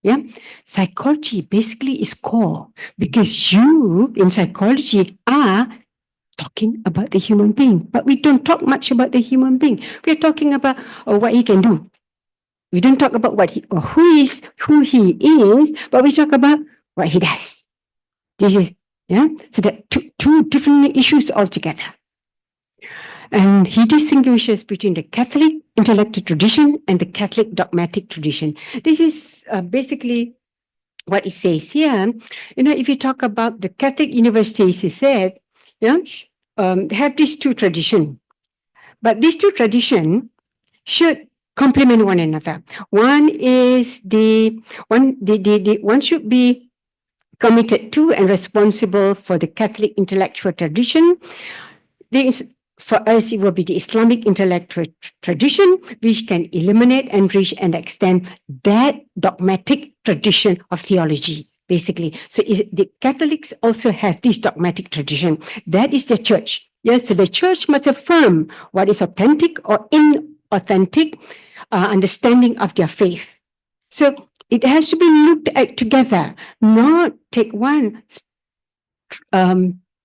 Yeah. Psychology basically is core because you in psychology are talking about the human being, but we don't talk much about the human being. We're talking about what he can do. We don't talk about what he or who he is, but we talk about what he does. This is so that two different issues altogether. And he distinguishes between the Catholic intellectual tradition and the Catholic dogmatic tradition. This is basically what it says here. If you talk about the Catholic universities, he said, have these two traditions. But these two traditions should complement one another. One is one should be committed to and responsible for the Catholic intellectual tradition. For us, it will be the Islamic intellectual tradition, which can eliminate, enrich, and extend that dogmatic tradition of theology, basically. So the Catholics also have this dogmatic tradition. That is the church. Yes, so the church must affirm what is authentic or inauthentic understanding of their faith. So it has to be looked at together, not take one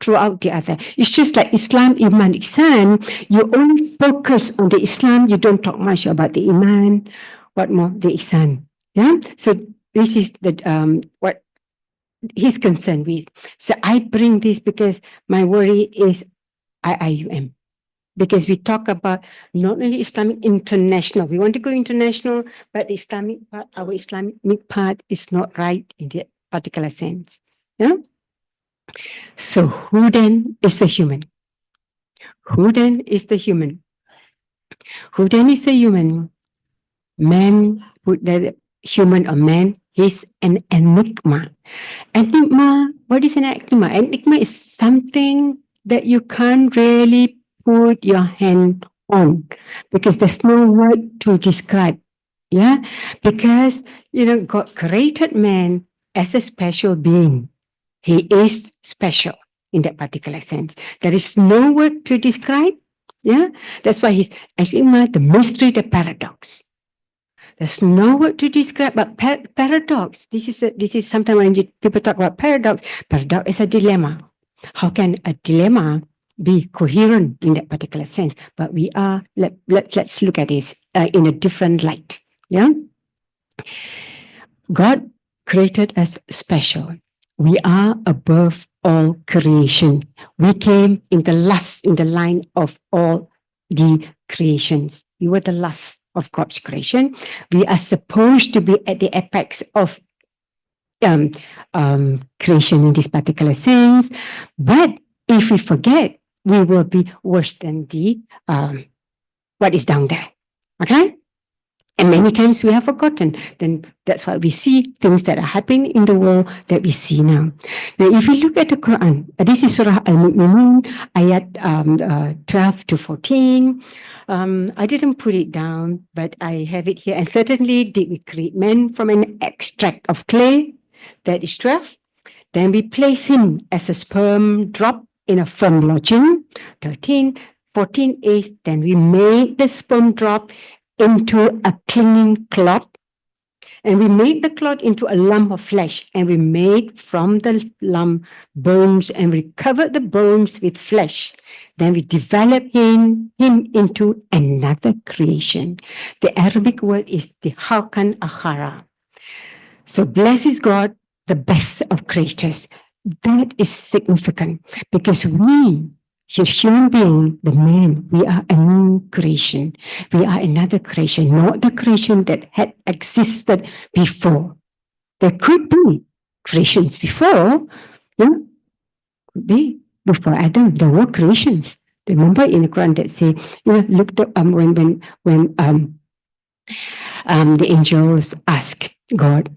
throughout the other. It's just like Islam, Iman, Ihsan. You only focus on the Islam. You don't talk much about the Iman. What more? The Ihsan. Yeah. So this is what he's concerned with. So I bring this because my worry is IIUM. Because we talk about not only Islamic international, we want to go international, but the Islamic part, our Islamic part is not right in that particular sense. Yeah. So who then is the human? Who then is the human? Who then is the human? Man, the human or man is an enigma. Enigma, what is an enigma? Enigma is something that you can't really put your hand on because there's no word to describe. Yeah, because God created man as a special being. He is special in that particular sense. There is no word to describe. Yeah, that's why he's enigma, the mystery, the paradox. There's no word to describe, but paradox. This is sometimes when people talk about paradox. Paradox is a dilemma. How can a dilemma be coherent in that particular sense? But we are let's look at this in a different light. Yeah, God created us special. We are above all creation. We came in the line of all the creations. We were the last of God's creation. We are supposed to be at the apex of creation in this particular sense. But if we forget, we will be worse than the what is down there. Okay? And many times we have forgotten. Then that's why we see things that are happening in the world that we see now. Now, if you look at the Quran, this is Surah Al-Mu'minun, ayat 12 to 14. I didn't put it down, but I have it here. And certainly did we create man from an extract of clay, that is 12. Then we place him as a sperm drop in a firm lodging, 13. 14 is then we made the sperm drop into a clinging clot, and we made the clot into a lump of flesh, and we made from the lump bones, and we covered the bones with flesh. Then we developed him into another creation. The Arabic word is the Halkan Akhara. So blessed is God, the best of creators. That is significant because we, the human being, the man, we are a new creation. We are another creation, not the creation that had existed before. There could be creations before, yeah, could be before Adam. There were creations. Remember in the Quran that say, looked up when the angels ask God,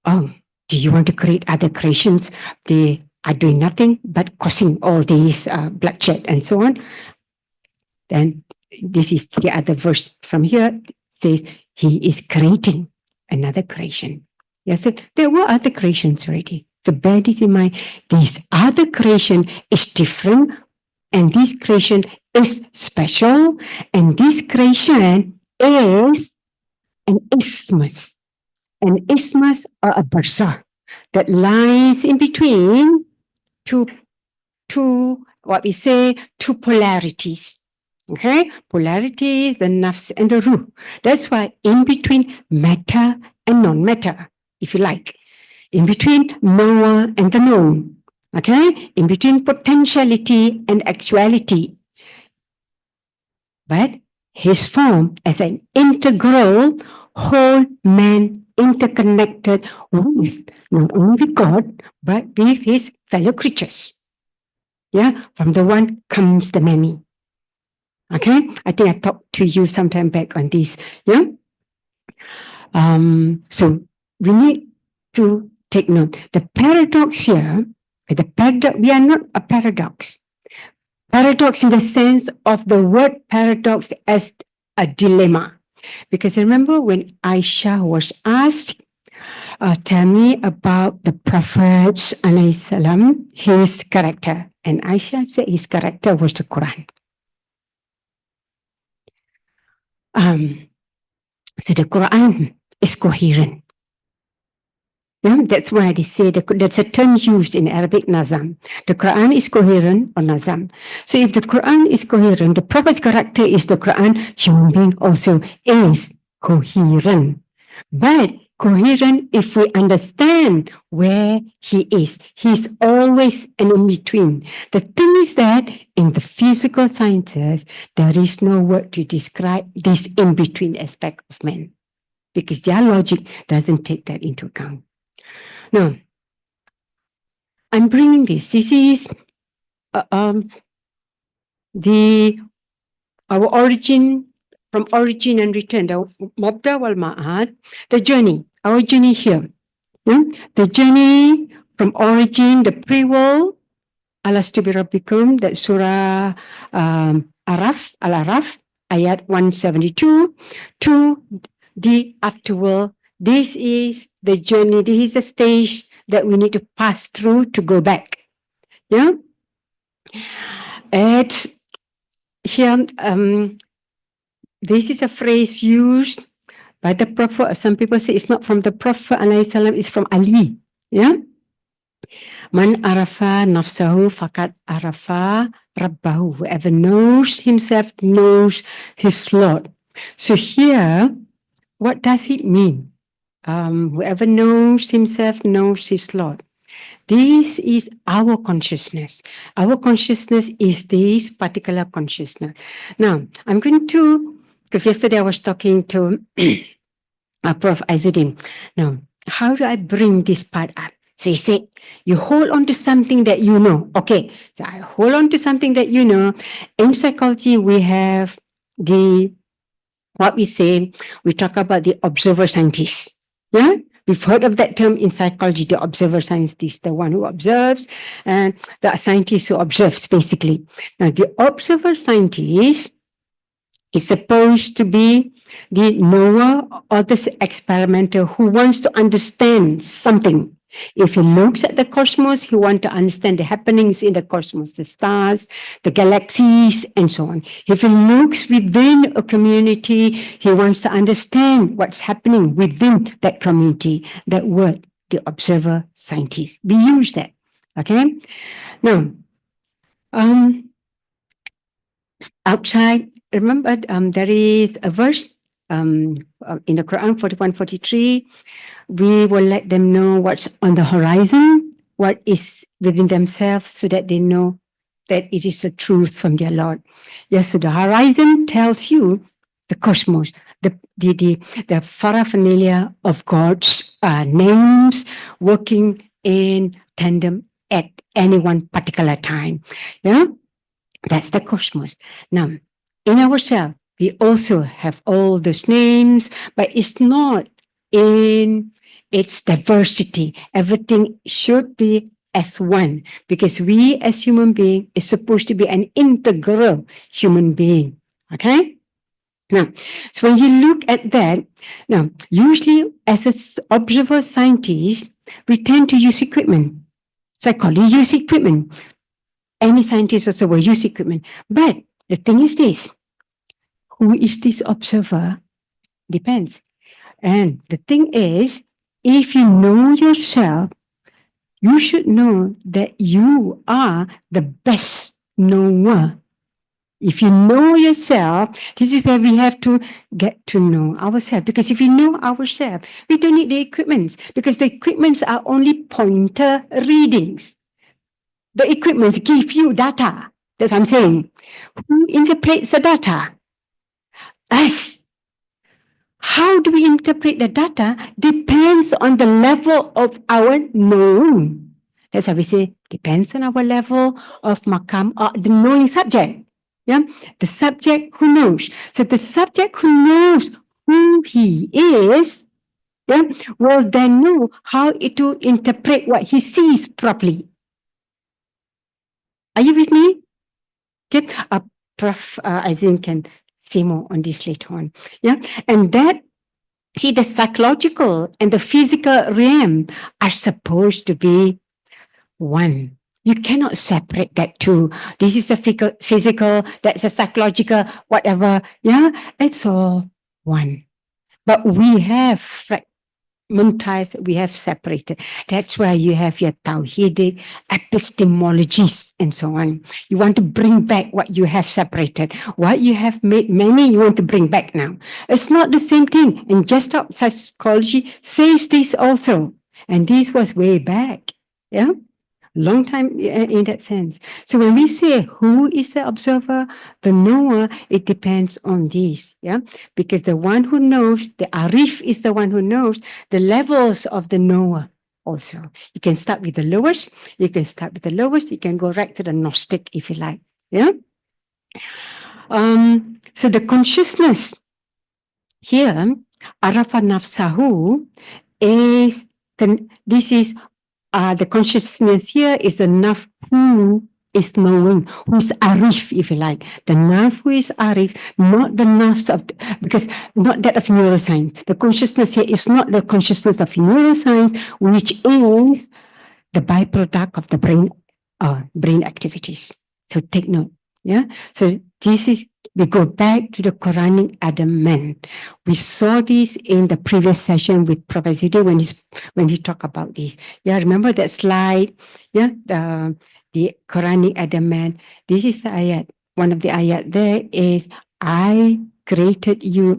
"Oh, do you want to create other creations? They are doing nothing but causing all these bloodshed and so on." Then this is the other verse from here. It says he is creating another creation. Yes, so there were other creations already. So bear this in mind. This other creation is different, and this creation is special, and this creation is an isthmus. an isthmus or a bursa that lies in between two, what we say, two polarities. Okay, polarity, the nafs and the ruh. That's why in between matter and non-matter, if you like, in between knower and the known, okay, in between potentiality and actuality. But his form as an integral whole man interconnected with not only with God, but with his fellow creatures. Yeah, from the one comes the many. Okay, I think I talked to you sometime back on this. Yeah. So we need to take note. The paradox here, we are not a paradox. Paradox in the sense of the word paradox as a dilemma. Because remember when Aisha was asked, tell me about the Prophet salam, his character. And Aisha said his character was the Quran. So the Quran is coherent. Yeah, that's why they say that's a term used in Arabic, nazam. The Quran is coherent or nazam. So if the Quran is coherent, the Prophet's character is the Quran, human being also is coherent. But coherent if we understand where he is. He's always an in-between. The thing is that in the physical sciences, there is no word to describe this in-between aspect of man, because their logic doesn't take that into account. Now, I'm bringing this. This is our origin, from origin and return, the Mabda wal Ma'ad, the journey, our journey here. Yeah? The journey from origin, the pre-world, Alastu bi Rabbikum, that Surah Al-Araf, ayat 172, to the afterworld. This is the journey, this is the stage that we need to pass through to go back. Yeah? And here, this is a phrase used by the Prophet. Some people say it's not from the Prophet, it's from Ali. Yeah? Man arafa nafsahu fakat arafa rabbahu. Whoever knows himself knows his Lord. So here, what does it mean? Whoever knows himself knows his Lord. This is our consciousness. Our consciousness is this particular consciousness. Now, I'm going to, because yesterday I was talking to Prof. Aizudin. Now, how do I bring this part up? So he said, you hold on to something that you know. Okay, so I hold on to something that you know. In psychology, we have what we say, we talk about the observer scientist. Yeah? We've heard of that term in psychology, the observer scientist, the one who observes, and the scientist who observes, basically. Now, the observer scientist is supposed to be the knower or the experimenter who wants to understand something. If he looks at the cosmos, he wants to understand the happenings in the cosmos, the stars, the galaxies, and so on. If he looks within a community, he wants to understand what's happening within that community. That word, the observer scientist. We use that. Okay? Now, outside, remember, there is a verse in the Quran 41:43. We will let them know what's on the horizon, what is within themselves, so that they know that it is the truth from their Lord. Yes, so the horizon tells you the cosmos, the paraphernalia of God's names working in tandem at any one particular time. Yeah, that's the cosmos. Now, in ourselves, we also have all those names, but it's not in its diversity. Everything should be as one, because we as human being is supposed to be an integral human being. Okay? Now, so when you look at that, now, usually as an observer scientist, we tend to use equipment. Psychology use equipment. Any scientist also will use equipment. But the thing is this, who is this observer? Depends. And the thing is, if you know yourself, you should know that you are the best knower. If you know yourself, this is where we have to get to know ourselves. Because if we know ourselves, we don't need the equipments, because the equipments are only pointer readings. The equipments give you data. That's what I'm saying. Who interprets the data? Us. How do we interpret the data depends on the level of our knowing. That's why we say depends on our level of makam or the knowing subject. Yeah, the subject who knows. So the subject who knows who he is, yeah, will then know how to interpret what he sees properly. Are you with me? Okay, Prof. Azin can say more on this later on. Yeah, and that, see, the psychological and the physical realm are supposed to be one. You cannot separate that two. This is the physical, that's the psychological, whatever. Yeah, it's all one. But we have fragmentized, we have separated. That's why you have your Tawhidic epistemologies and so on. You want to bring back what you have separated. What you have made many, you want to bring back now. It's not the same thing. And Gestalt psychology says this also. And this was way back. Yeah. Long time in that sense. So when we say who is the observer, the knower, it depends on this, yeah? Because the one who knows, the arif is the one who knows the levels of the knower also. You can start with the lowest, you can start with the lowest, you can go right to the Gnostic if you like, yeah? So the consciousness here, arafa nafsahu, is, this is the consciousness here is the naf who is knowing, who is arif, if you like. The naf who is arif, not the nafs of, because not that of neuroscience. The consciousness here is not the consciousness of neuroscience, which is the byproduct of the brain activities. So take note. Yeah. So this is, we go back to the Quranic Adam man. We saw this in the previous session with Prof. when he talked about this. Yeah, remember that slide? Yeah, the Quranic Adam man. This is the ayat. One of the ayat there is, I created you,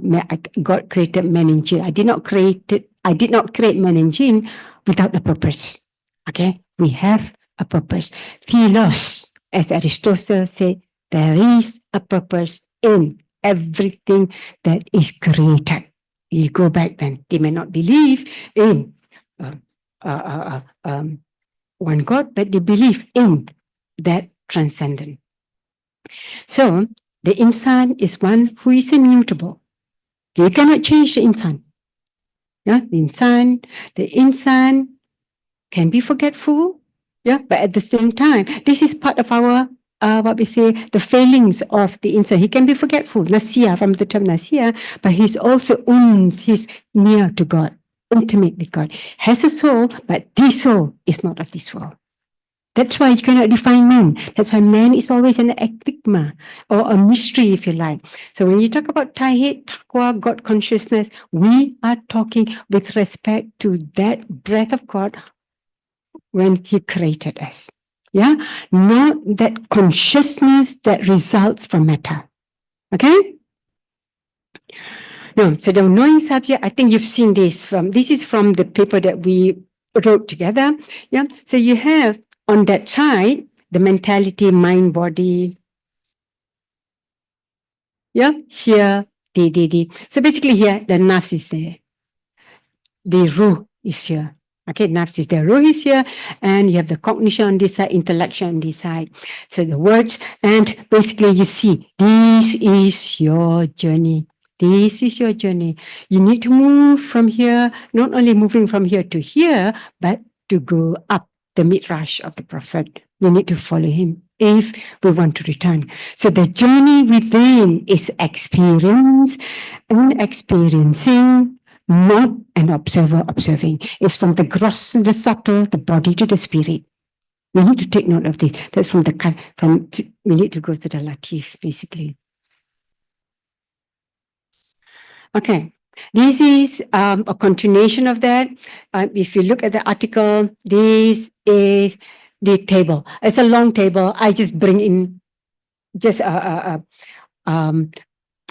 God created man and jinn. I did not create man and jinn without a purpose. Okay, we have a purpose. Philos, as Aristotle said, there is a purpose in everything that is created. You go back then, they may not believe in one God, but they believe in that transcendent. So the insan is one who is immutable. You cannot change the insan. Yeah, the insan can be forgetful. Yeah, but at the same time, this is part of our what we say, the failings of the insan. He can be forgetful, nasiya, from the term nasiya, but he's also he's near to God, intimate with God. Has a soul, but this soul is not of this world. That's why you cannot define man. That's why man is always an enigma or a mystery, if you like. So when you talk about tawhid, taqwa, God consciousness, we are talking with respect to that breath of God when he created us. Yeah, not that consciousness that results from matter. Okay? No, so the knowing subject, I think you've seen this this is from the paper that we wrote together. Yeah, so you have on that side, the mentality, mind, body. Yeah, here, So basically here, the nafs is there. The ruh is here. Okay, nafs is there, ruh is here, and you have the cognition on this side, intellection on this side. So the words, and basically you see, this is your journey. This is your journey. You need to move from here, not only moving from here to here, but to go up the midrash of the Prophet. We need to follow him if we want to return. So the journey within is experience and experiencing, not an observer observing. It's from the gross to the subtle, the body to the spirit. We need to take note of this. That's from we need to go to the Latif, basically. Okay, This is a continuation of that. If you look at the article, this is the table. It's a long table. I just bring in just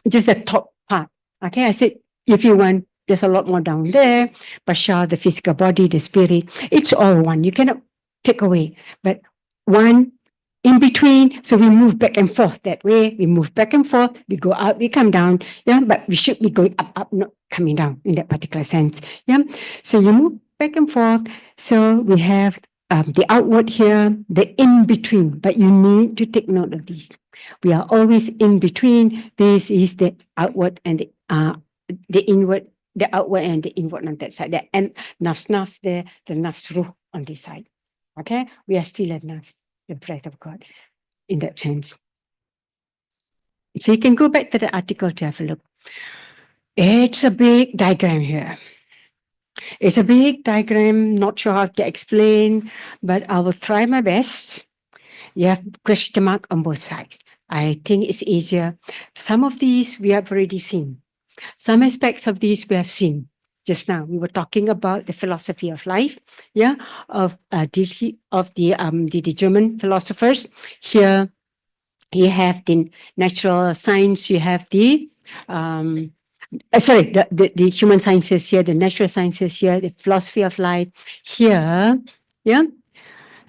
just the top part. Okay, I said if you want, there's a lot more down there. Pasha, the physical body, the spirit, it's all one. You cannot take away, but one in between. So we move back and forth that way. We move back and forth. We go up, we come down. Yeah, but we should be going up, not coming down in that particular sense. Yeah, so you move back and forth. So we have the outward here, the in between, but you need to take note of these. We are always in between. This is the outward and the inward, the outward and the inward on that side. The and nafs there, the nafs ruh on this side. Okay, we are still at nafs, the breath of God, in that sense. So you can go back to the article to have a look. It's a big diagram here. It's a big diagram, not sure how to explain, but I will try my best. You have question mark on both sides. I think it's easier. Some of these we have already seen. Some aspects of these we have seen just now. We were talking about the philosophy of life, yeah, of the German philosophers. Here you have the natural science, you have the the human sciences here, the natural sciences here, the philosophy of life here, yeah.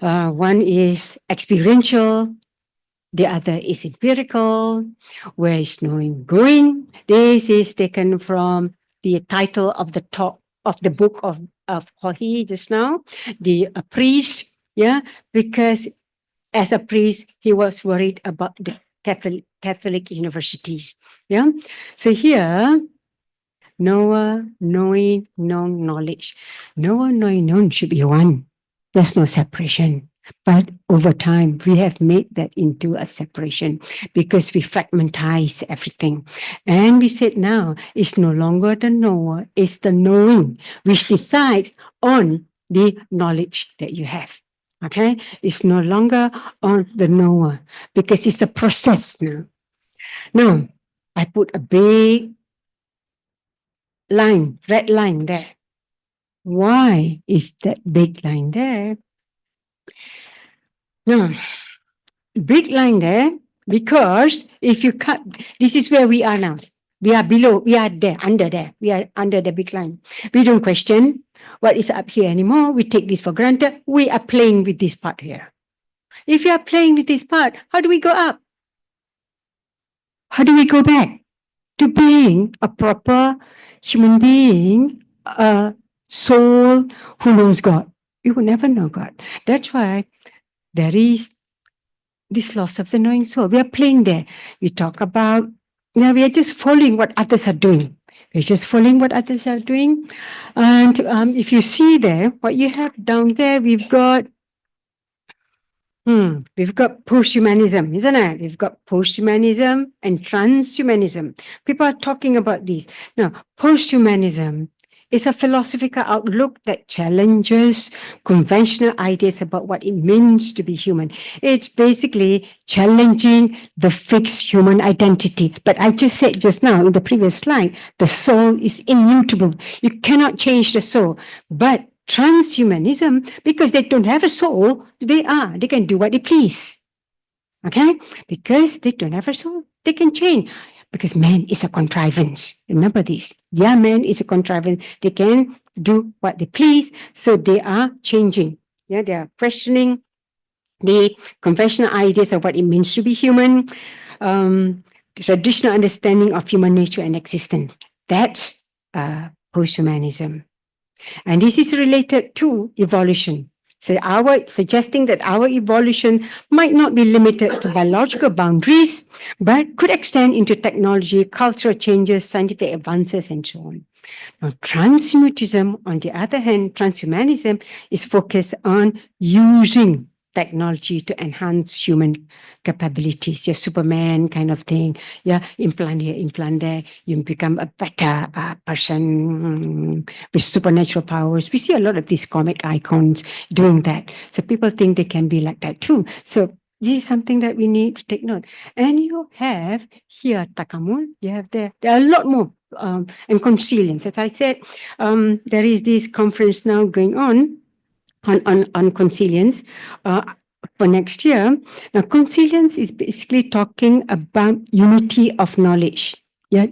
One is experiential, the other is empirical. Where is knowing going? This is taken from the title of the talk of the book of Hohi just now, the priest, yeah, because as a priest, he was worried about the Catholic universities. Yeah. So here, knower, knowing, known, knowledge. Knower, knowing, known should be one. There's no separation. But over time, we have made that into a separation because we fragmentize everything. And we said now, it's no longer the knower, it's the knowing, which decides on the knowledge that you have. Okay? It's no longer on the knower because it's a process now. Now, I put a big line, red line there. Why is that big line there? No, big line there because if you cut, this is where we are now. We are below, we are there, under there. We are under the big line. We don't question what is up here anymore. We take this for granted. We are playing with this part here. If you are playing with this part, how do we go up? How do we go back to being a proper human being, a soul who knows God? We will never know God. That's why there is this loss of the knowing soul. We are playing there. We talk about, now we are just following what others are doing. We're just following what others are doing. And if you see there, what you have down there, we've got post-humanism, isn't it? We've got post-humanism and transhumanism. People are talking about these. Now, post-humanism is a philosophical outlook that challenges conventional ideas about what it means to be human. It's basically challenging the fixed human identity. But I just said just now in the previous slide, the soul is immutable. You cannot change the soul. But transhumanism, because they don't have a soul, they can do what they please. Okay? Because they don't have a soul, they can change. Because man is a contrivance. Remember this. Yeah, man is a contrivance. They can do what they please. So they are changing. Yeah, they are questioning the conventional ideas of what it means to be human, the traditional understanding of human nature and existence. That's post-humanism. And this is related to evolution. So suggesting that our evolution might not be limited to biological boundaries, but could extend into technology, cultural changes, scientific advances, and so on. Now, transhumanism, on the other hand, transhumanism is focused on using technology to enhance human capabilities. Yeah, Superman kind of thing. Yeah, implant here, implant there. You become a better person with supernatural powers. We see a lot of these comic icons doing that. So people think they can be like that too. So this is something that we need to take note. And you have here Takamul. You have there. There are a lot more. and consilience. As I said, there is this conference now going on consilience for next year. Now, consilience is basically talking about unity of knowledge. Yeah,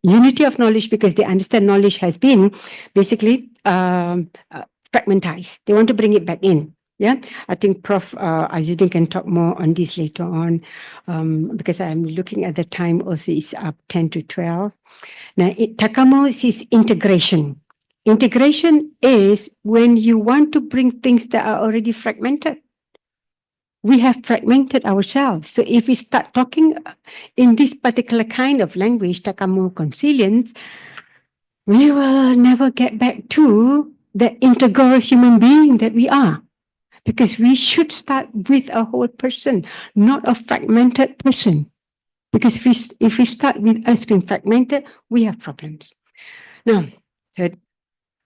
unity of knowledge, because they understand knowledge has been basically fragmentized. They want to bring it back in. Yeah, I think Prof. Azudin can talk more on this later on, because I'm looking at the time also, it's up 10 to 12. Now, Takamo is integration. Integration is when you want to bring things that are already fragmented. We have fragmented ourselves. So if we start talking in this particular kind of language, Takamo consilience, we will never get back to the integral human being that we are. Because we should start with a whole person, not a fragmented person. Because if we start with us being fragmented, we have problems. Now,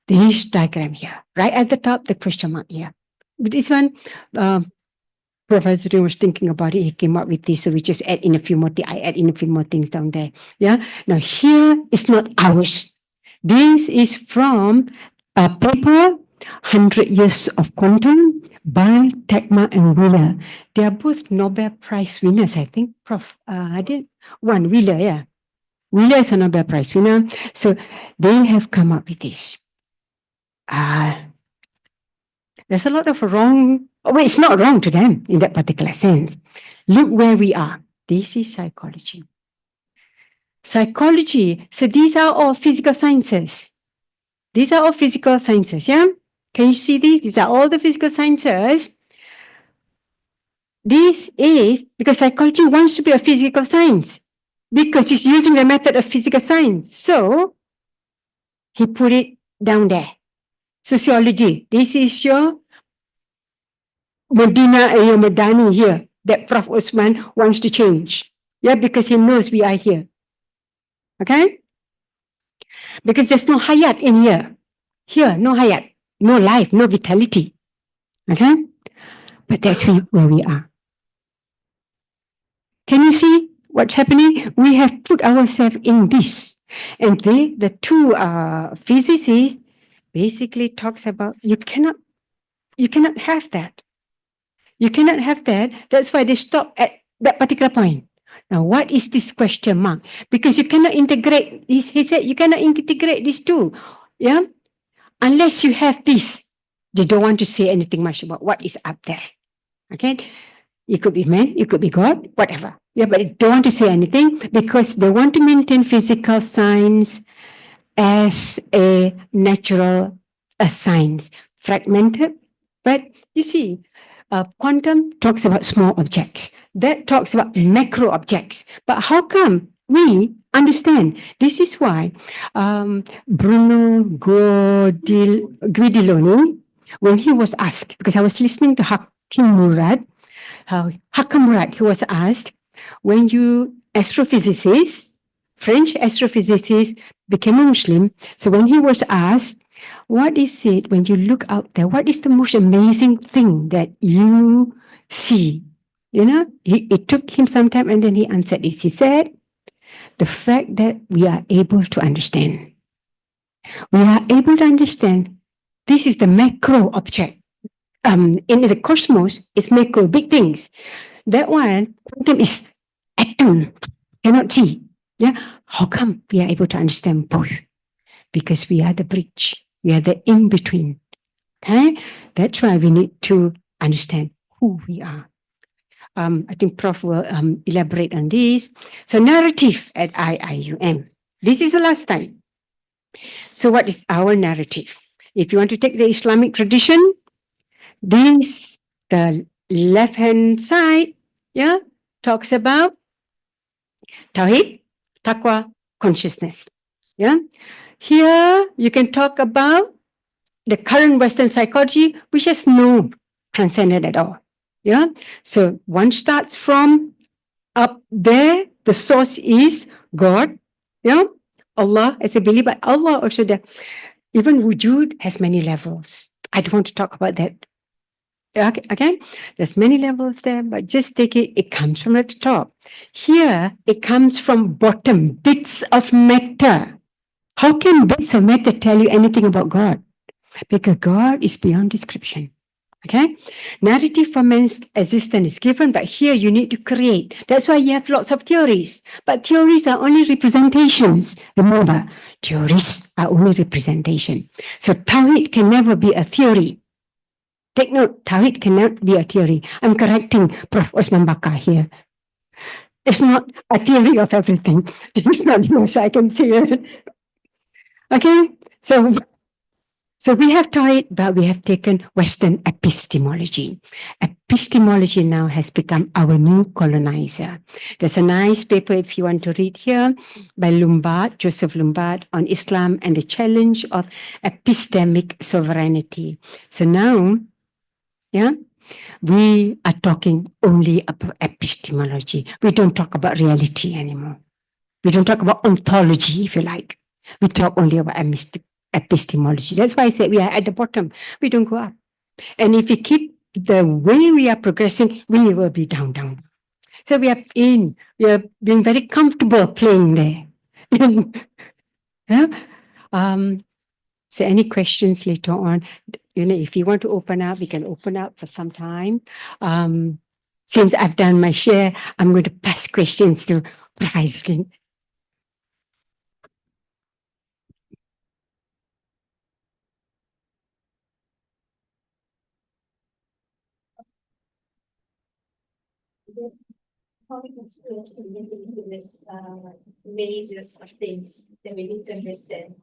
this diagram here, right at the top, the question mark here. But this one, Professor was thinking about it. He came up with this, so we just add in a few more. I add in a few more things down there. Yeah. Now here is not ours. This is from a paper, 100 Years of Quantum by Tekma and Wheeler. They are both Nobel Prize winners, I think. Prof. I did one Wheeler, yeah. Wheeler is a Nobel Prize winner. So they have come up with this. There's a lot of wrong. Well, it's not wrong to them in that particular sense. Look where we are. This is psychology. Psychology. So these are all physical sciences. These are all physical sciences, yeah? Can you see these? These are all the physical sciences. This is because psychology wants to be a physical science because it's using the method of physical science. So he put it down there. Sociology. This is your Medina and your Madani here that Prof. Osman wants to change. Yeah, because he knows we are here. Okay? Because there's no hayat in here. Here, no hayat, no life, no vitality. Okay? But that's where we are. Can you see what's happening? We have put ourselves in this. And the two physicists basically talks about you cannot have that. You cannot have that. That's why they stop at that particular point. Now, what is this question mark? Because you cannot integrate this. He said you cannot integrate these two. Yeah? Unless you have this. They don't want to say anything much about what is up there. Okay? It could be man, it could be God, whatever. Yeah, but they don't want to say anything because they want to maintain physical science as a natural science. Fragmented. But you see, quantum talks about small objects. That talks about macro objects. But how come we understand? This is why Bruno Guidiloni, when he was asked, because I was listening to Hakam Murad, he was asked, when you astrophysicist, French astrophysicist became a Muslim, so when he was asked, what is it when you look out there? What is the most amazing thing that you see? You know, it took him some time and then he answered this. He said, the fact that we are able to understand. We are able to understand this is the macro object. In the cosmos, it's macro, big things. That one, quantum is atom, cannot see. Yeah, how come we are able to understand both? Because we are the bridge. We are the in-between. Okay? That's why we need to understand who we are. I think Prof will elaborate on this. So narrative at IIUM. This is the last time. So what is our narrative? If you want to take the Islamic tradition, this, the left-hand side, yeah, talks about Tawhid, Taqwa, consciousness. Yeah. Here, you can talk about the current Western psychology, which has no transcendent at all. Yeah. So one starts from up there. The source is God. Yeah. Allah as a believer, but Allah also there. Even wujud has many levels. I don't want to talk about that. Okay. There's many levels there, but just take it. It comes from the top. Here, it comes from bottom, bits of matter. How can bits of matter tell you anything about God? Because God is beyond description. Okay? Narrative for man's existence is given, but here you need to create. That's why you have lots of theories. But theories are only representations. Remember, theories are only representation. So Tawhid can never be a theory. Take note, Tawhid cannot be a theory. I'm correcting Prof. Osman Bakar here. It's not a theory of everything. It's not here, so I can see it. Okay? So we have Tawhid, but we have taken Western epistemology. Epistemology now has become our new colonizer. There's a nice paper, if you want to read here, by Lombard, Joseph Lombard, on Islam and the challenge of epistemic sovereignty. So now, we are talking only about epistemology. We don't talk about reality anymore. We don't talk about ontology, if you like. We talk only about epistemology. That's why I said we are at the bottom. We don't go up. And if we keep the way we are progressing, we will be down. So we are being very comfortable playing there. Yeah. So any questions later on? If you want to open up, we can open up for some time. Since I've done my share, I'm going to pass questions to President. How we can still get into this mazes of things that we need to understand.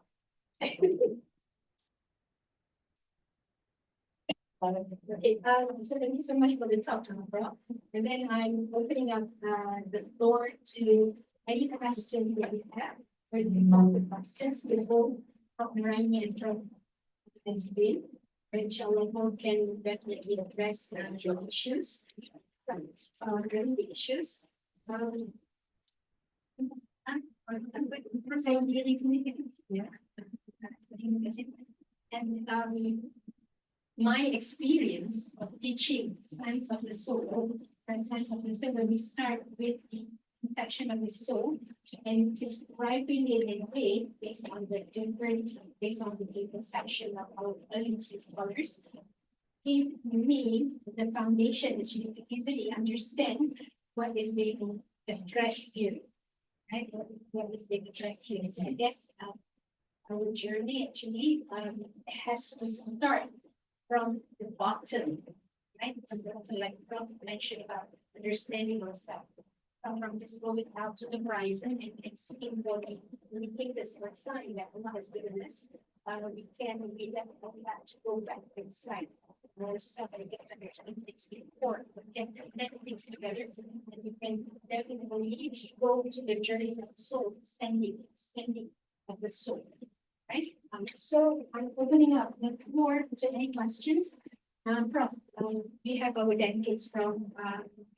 Okay, so thank you so much for the talk, Prof. And then I'm opening up the floor to any questions that we have, or the questions to both Prof. Noraini and Prof. SB. Inshallah, both can definitely address your issues. Address the issues. And my experience of teaching science of the soul, when we start with the section of the soul and describing it in a way based on the conception of our early scholars, give me the foundation is you can easily understand what is being addressed here. Right? What is being addressed here. So I guess our journey actually has to start from the bottom, right? So like Prof mentioned about understanding ourselves. From just going out to the horizon and seeing what we take this for a sign that Allah has given us. We definitely have to go back inside ourselves and get to understand things before we can connect things together, and we can definitely go to the journey of the soul, sending of the soul. Right? So I'm opening up the floor to any questions. Prof, we have our delegates from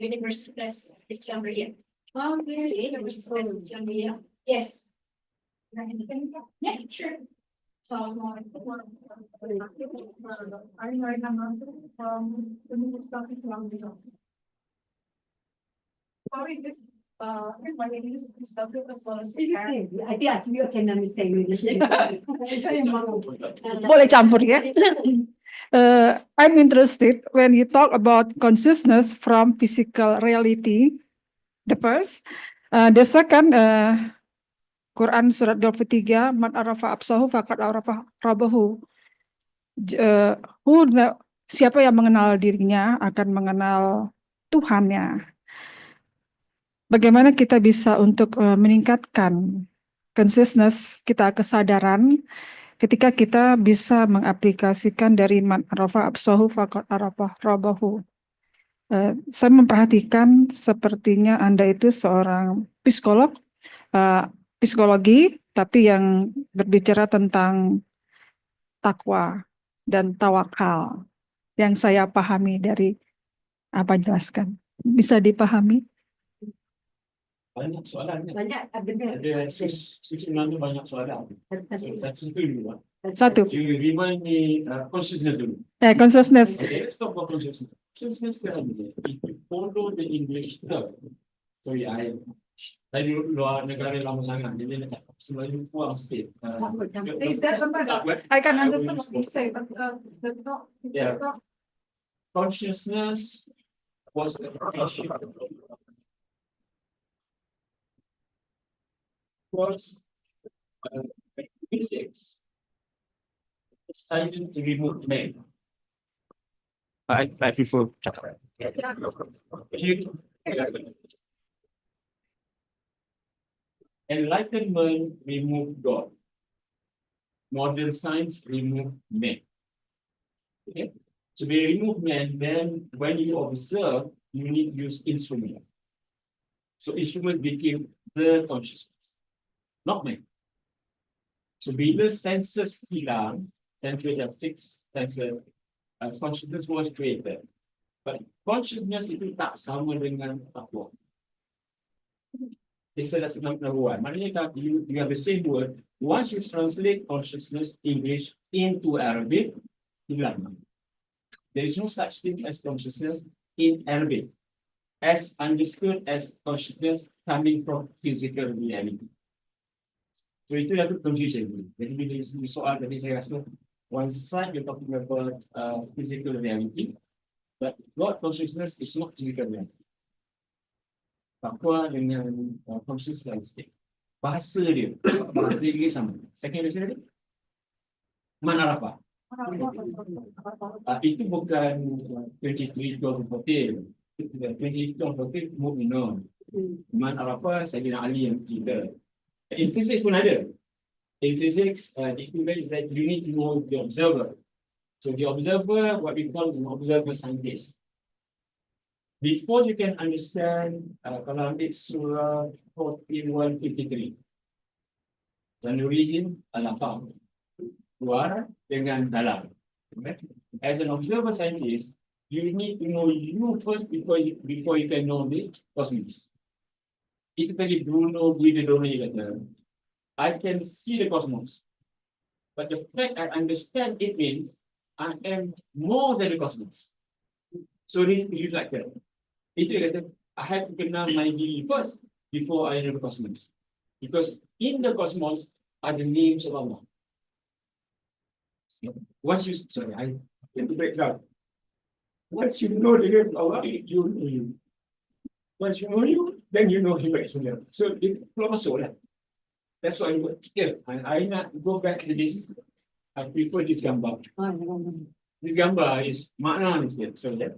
Universitas Islamia. Oh, really? Universitas Islamia. Yes. Yeah, sure. So, I'm from Universitas Islamia. Sorry, this my name is Dr. I think you can understand English. Boleh campur ya. I'm interested when you talk about consciousness from physical reality. The first, the second, Quran surat 23, man arafa absahu faqad arafa rabbahu. Siapa yang mengenal dirinya akan mengenal Tuhannya. Bagaimana kita bisa untuk meningkatkan consciousness kita, kesadaran, ketika kita bisa mengaplikasikan dari man arafa absahu faqad arafa rabbahu. Saya memperhatikan sepertinya Anda itu seorang psikolog, psikologi, tapi yang berbicara tentang takwa dan tawakal. Yang saya pahami dari apa jelaskan. Bisa dipahami? Banyak soalan. Banyak, benar. Ada sebenarnya banyak soalan. Satu dulu. Satu. You remind me consciousness dulu. Consciousness. Okay, let's talk about consciousness. Consciousness kan, if you follow the English term, sorry, I Tadi luar negara lama sangat, jadi dia cakap selalu puang sikit. I can understand what you say, but Yeah. Consciousness was a issue. Was physics decided to remove man. I prefer cakap. You- Enlightenment removed God. Modern science removed man. Okay? So we remove man, then when you observe, you need to use instrument. So instrument became the consciousness, not man. So bila senses hilang, sense that six senses, consciousness was created. But consciousness itu tak sama dengan takwa. This is number one. Maknanya you have the same word. Once you translate consciousness English into Arabic, hilang. There is no such thing as consciousness in Arabic, as understood as consciousness coming from physical reality. So itu yang confusion. Jadi bila soal tadi saya rasa one side you're talking about physical reality, but God consciousness is not physical reality. Takwa dengan consciousness bahasa dia sama. Second version tadi Man Arafah. Itu bukan 23, 12, 14. 23, 12, 14 Mu'minun. Man Arafah Sayyidina Ali yang kita. In physics pun ada. In physics, the equivalent is that you need to know the observer. So the observer, what we call is an observer scientist. Before you can understand, kalau ambil surah 41-53, Noraini al-Afam, luar dengan dalam. As an observer scientist, you need to know you first before you can know the cosmos. Itu tadi Bruno Guidadoni kata, I can see the cosmos, but the fact I understand it means I am more than the cosmos. So you like that. Itu dia kata, I have to kenal my diri first before I know the cosmos. Because in the cosmos are the names of Allah. Once you, sorry, I have to break down. Once you know the name of Allah, you know you. Once you know you, then you know Him as well. So it masuk lah. That's why I nak go back to this. I prefer this gambar. This gambar is makna ni sikit. So yeah.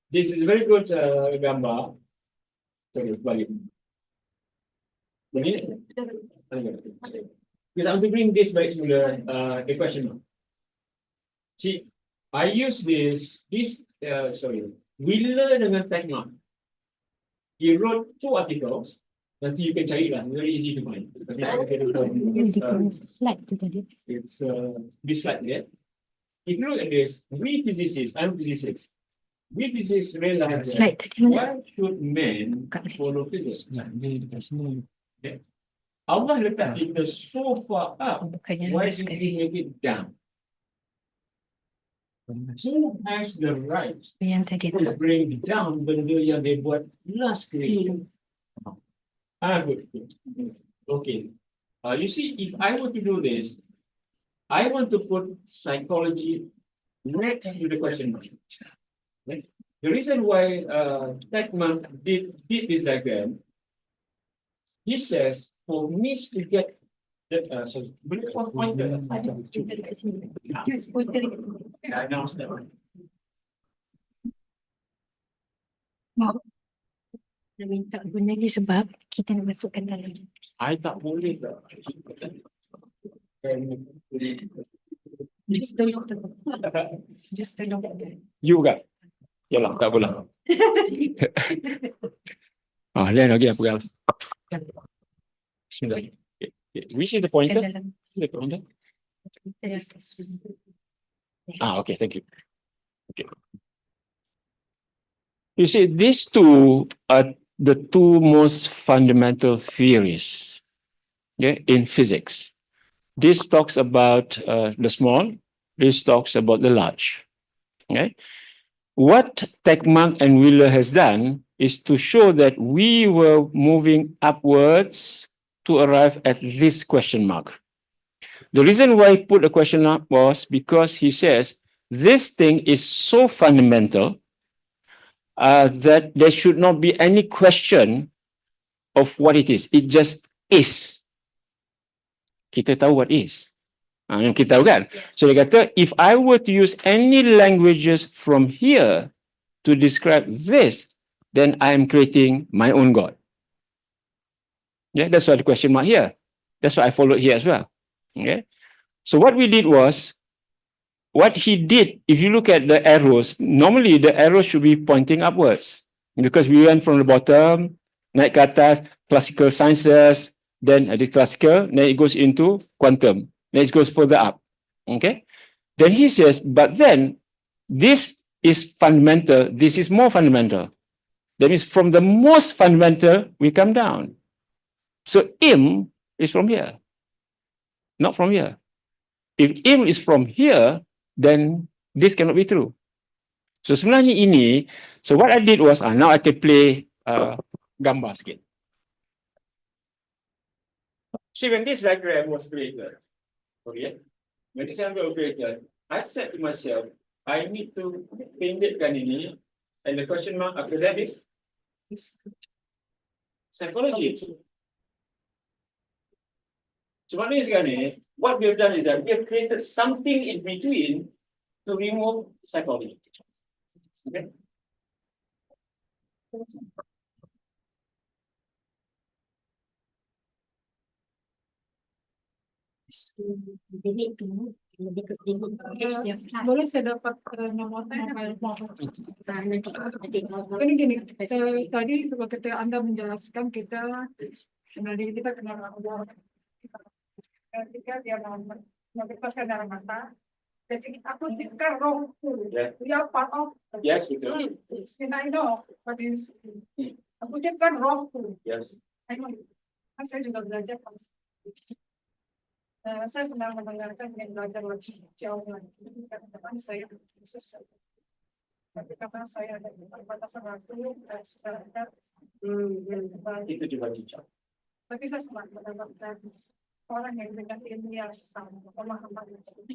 This is very good gambar. Sorry, balik. Begini. Kita want to bring this back semula, the question. See, I use this, Wheeler dengan Techman. He wrote 2 articles. Nanti you can cari lah, very easy to find. Slide tu tadi. It's this slide there. If you look at this, we physicists, I'm a physicist. We physicists realize Slide that tadi mana? why should men follow physics? Okay. Allah letak kita so far up. Bukannya Why last did kali. He make it down? Who has the right Yang tadi to bring down benda yang dia buat last creation? Good. Okay. You see, if I were to do this, I want to put psychology next to the question mark. Right? The reason why Techman did this diagram, he says, for me to get that, sorry, one pointer. I announced that one. minta guna ni sebab kita nak masukkan dalam. I tak boleh tak. Just tolong. Just tolong. You juga? Yalah, tak apalah. Lain lagi apa pegang. Bismillah. Which is the pointer? The pointer? Okay, thank you. Okay. You see, these two are the two most fundamental theories, okay, in physics. This talks about the small, this talks about the large. Okay? What Techman and Wheeler has done is to show that we were moving upwards to arrive at this question mark. The reason why he put a question mark was because he says this thing is so fundamental that there should not be any question of what it is. It just is. Kita tahu what is. Yang kita tahu kan? So dia kata, if I were to use any languages from here to describe this, then I am creating my own God. Yeah, that's why the question mark here. That's why I followed here as well. Okay. So what we did was, what he did, if you look at the arrows, normally the arrows should be pointing upwards because we went from the bottom, naik ke atas, classical sciences, then this classical, then it goes into quantum, then it goes further up. Okay. Then he says, but then this is fundamental, this is more fundamental. That means from the most fundamental, we come down. So im is from here, not from here. If im is from here, then this cannot be true. So sebenarnya ini, so what I did was, now I can play gambar sikit. See, when this diagram was created, okay, when this diagram was created, I said to myself, I need to pendekkan ini, and the question mark after that is psychology. So what is sekarang, what we have done is that we have created something in between to remove psychology. Okay. They need to move because they need to catch their flight. Boleh saya dapat nomor mobile phone? Gini, tadi ketika Anda menjelaskan kita kena rawat. Ketika dia melepaskan darah mata, jadi aku tinggal rohku. Dia part of. Yes, betul. And I know what is. Aku tinggal rohku. Yes. I know. Saya juga belajar saya senang mendengarkan yang belajar lebih jauh lagi. Kadang-kadang saya khusus. Tapi karena saya ada perbatasan waktu, saya ada. Itu juga dijawab. Tapi saya senang mendapatkan orang yang dengan ilmu yang sama, pemahaman yang sama.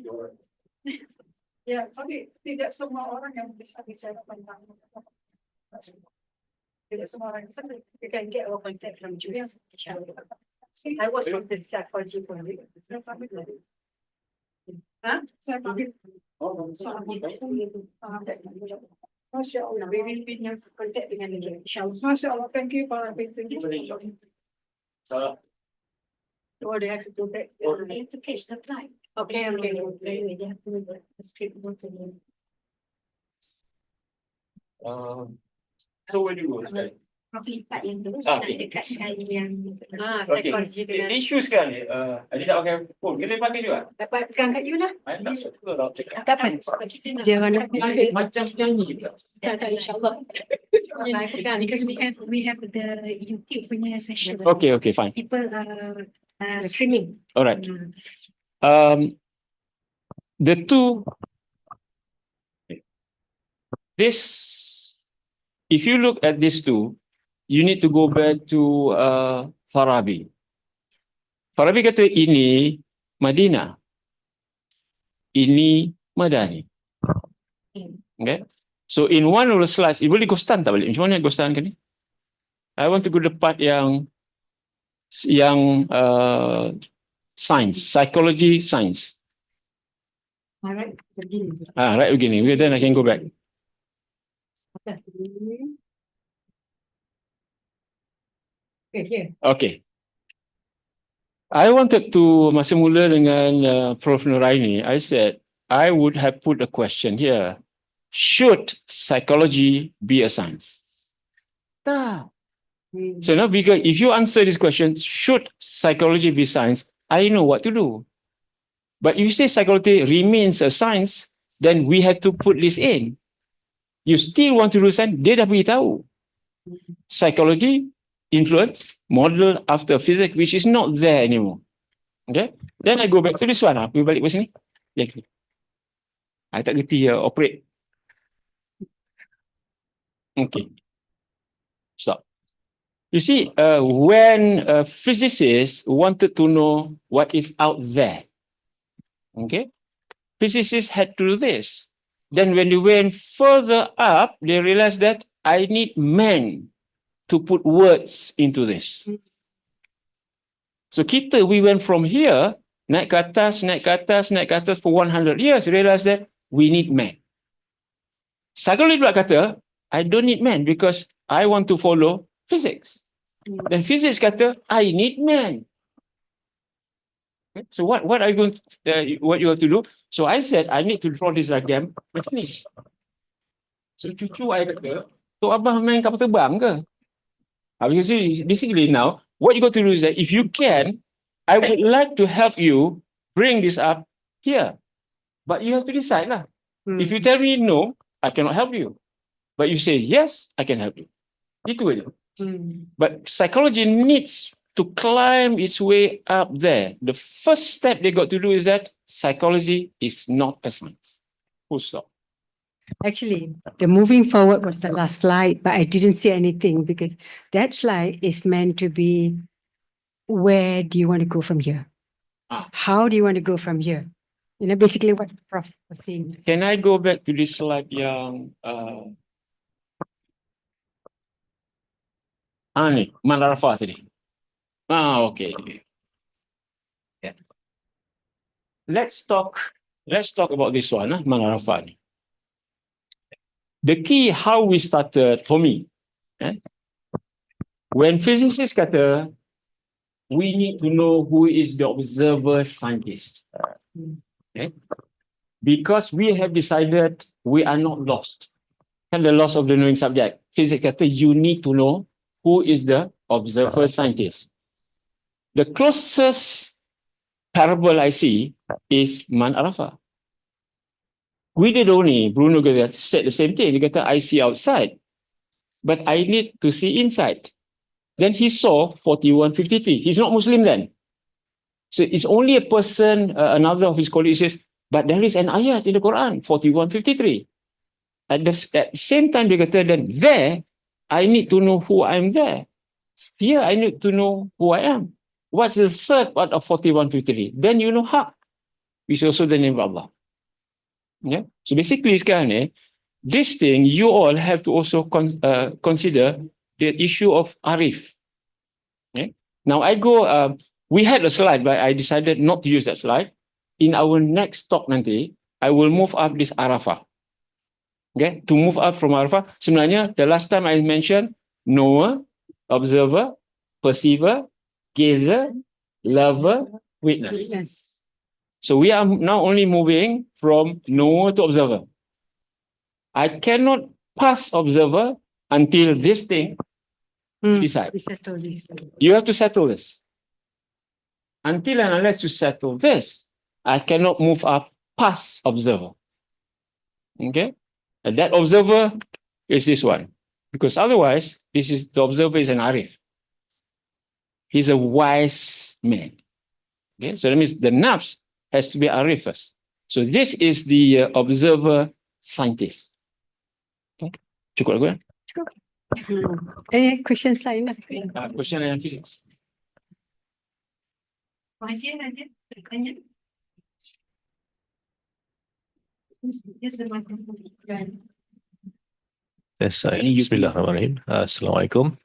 Ya, tapi tidak semua orang yang bisa bicara tentang tidak semua orang bisa. You can get our contact from Julia. I was from the psychology for a week. Saya pamit. Masya Allah. We will be in contact dengan dia. Inshallah. Masya Allah, thank you for everything. So, Or they have to go back. They have to catch the flight. Okay. They have to move the straight to the. so where do you go sekarang? Prof lipat yang tu. Okay. Dekatkan yang. Okay. The issue sekarang ni, dia tak pakai phone, kita pakai juga. Dapat pegang kat you lah. I tak suka tau cakap. Dapat. Jangan Macam nyanyi juga. Tak, insyaAllah. Because we have the YouTube punya session. Okay, fine. People streaming. All right. The two, this, if you look at these two, you need to go back to Farabi. Farabi kata ini Madinah, ini Madani. Okay. So in one of the slides, boleh go stand tak balik? Macam mana go stand kan ni? I want to go the part yang science, psychology, science. Alright, begini. Right, begini. Then I can go back. Okay, here. Okay. I wanted to, masa mula dengan Prof Noraini, I said, I would have put a question here. Should psychology be a science? Tak. So now, because if you answer this question, should psychology be science? I know what to do. But if you say psychology remains a science, then we have to put this in. You still want to do science? Dia dah beritahu. Psychology influence model after physics, which is not there anymore. Okay. Then I go back to this one. Aku balik ke sini. I tak gerti operate. Okay. You see, when physicists wanted to know what is out there, okay, physicists had to do this. Then when they went further up, they realized that I need men to put words into this. So we went from here, naik ke atas, naik ke atas, naik ke atas for 100 years, realized that we need men. Psychology pula kata, I don't need men because I want to follow physics. Dan physics kata, I need men. Okay, so what are you going what you have to do? So I said, I need to draw this diagram macam ni. So cucu I kata, Tok Abah main kapal terbang ke? Because basically now, what you got to do is that if you can, I would like to help you bring this up here. But you have to decide lah. If you tell me no, I cannot help you. But you say yes, I can help you. Itu aja. But psychology needs to climb its way up there. The first step they got to do is that psychology is not a science. Full stop. Actually, the moving forward was the last slide, but I didn't see anything because that slide is meant to be, where do you want to go from here? How do you want to go from here? You know, basically what Prof was saying. Can I go back to this slide yang ni, Man Arafah tadi? Okay. Yeah. Let's talk about this one, Man Arafah ni. The key how we started for me, when physicists kata, we need to know who is the observer scientist. Okay? Because we have decided we are not lost. And the loss of the knowing subject. Physics kata, you need to know who is the observer scientist. The closest parable I see is Man Arafah. Widodo Bruno said the same thing. He kata, I see outside, but I need to see inside. Then he saw 4153. He's not Muslim then. So it's only a person, another of his colleagues says, but there is an ayat in the Quran, 4153. At the same time, they kata, then there, I need to know who I'm there. Here, I need to know who I am. What's the third part of 4153? Then you know haq, which is also the name of Allah. Yeah. So basically, sekarang this thing, you all have to also consider the issue of arif. Okay. Now I go, we had a slide, but I decided not to use that slide. In our next talk nanti, I will move up this Arafah. Okay, to move up from Arafah. Sebenarnya, the last time I mentioned, knower, observer, perceiver, gazer, lover, witness. So we are now only moving from knower to observer. I cannot pass observer until this thing decide. You have to settle this. Until and unless you settle this, I cannot move up past observer. Okay? And that observer is this one. Because otherwise, the observer is an arif. He's a wise man. Okay? So that means the nafs has to be arif first. So this is the observer scientist. Okay? Cukup lagu. Any questions lain? Question and physics. Wajib ada tanya. Yes, the microphone. Yes, Bismillahirrahmanirrahim. Assalamualaikum.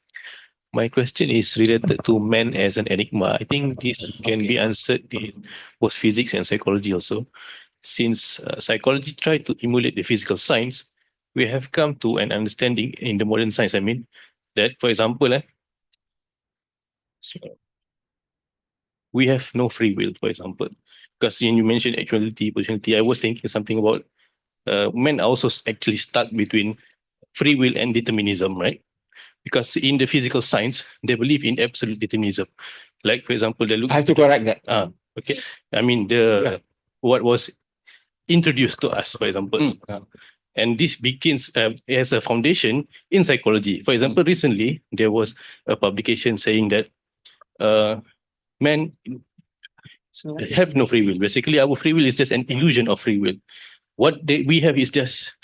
My question is related to man as an enigma. I think this can be answered in both physics and psychology also. Since psychology tried to emulate the physical science, we have come to an understanding in the modern science, I mean, that, for example, we have no free will, for example. Because when you mentioned actuality, potentiality, I was thinking something about men also actually stuck between free will and determinism, right? Because in the physical science, they believe in absolute determinism. Like, for example, they look. I have to correct that. Okay. I mean, what was introduced to us, for example. And this begins as a foundation in psychology. For example, recently, there was a publication saying that men have no free will. Basically, our free will is just an illusion of free will. What we have is just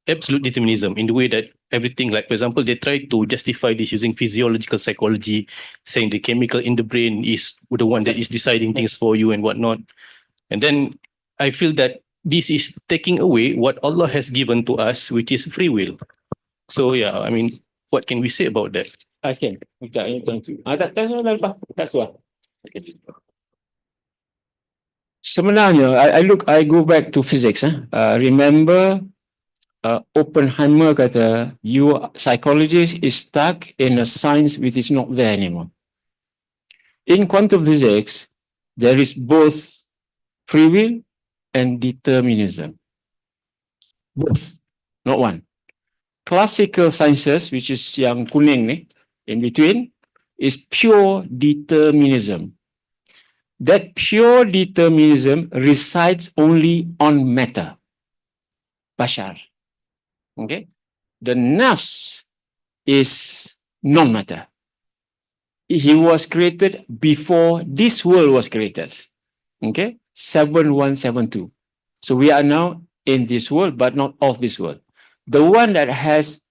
absolute determinism in the way that everything, like for example, they try to justify this using physiological psychology, saying the chemical in the brain is the one that is deciding things for you and whatnot. And then I feel that this is taking away what Allah has given to us, which is free will. So yeah, I mean, what can we say about that? Okay. That's what. Sebenarnya, I go back to physics. Remember, Oppenheimer kata, you psychologist is stuck in a science which is not there anymore. In quantum physics, there is both free will and determinism. Both, not one. Classical sciences, which is yang kuning ni, in between, is pure determinism. That pure determinism resides only on matter. Bashar. Okay? The nafs is non-matter. He was created before this world was created. Okay? 7172. So we are now in this world, but not of this world. The one that has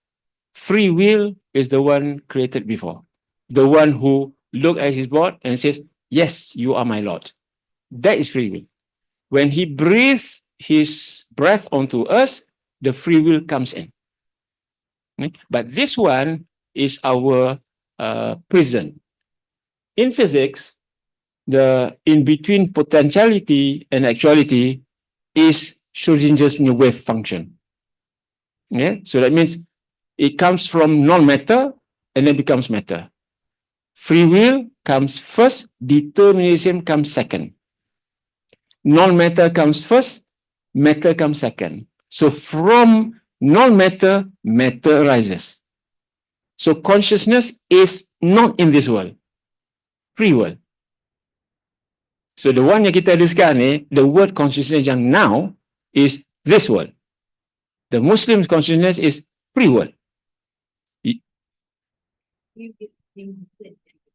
free will is the one created before. The one who looks at his board and says, yes, you are my Lord. That is free will. When he breathes his breath onto us, the free will comes in. Okay? But this one is our prison. In physics, the in-between potentiality and actuality is Schrodinger's wave function. Okay? So that means it comes from non-matter and then becomes matter. Free will comes first, determinism comes second. Non-matter comes first, matter comes second. So from non-matter, matter arises. So consciousness is not in this world. Free will. So the one yang kita ada sekarang ni, the word consciousness yang now is this world. The Muslim consciousness is free will.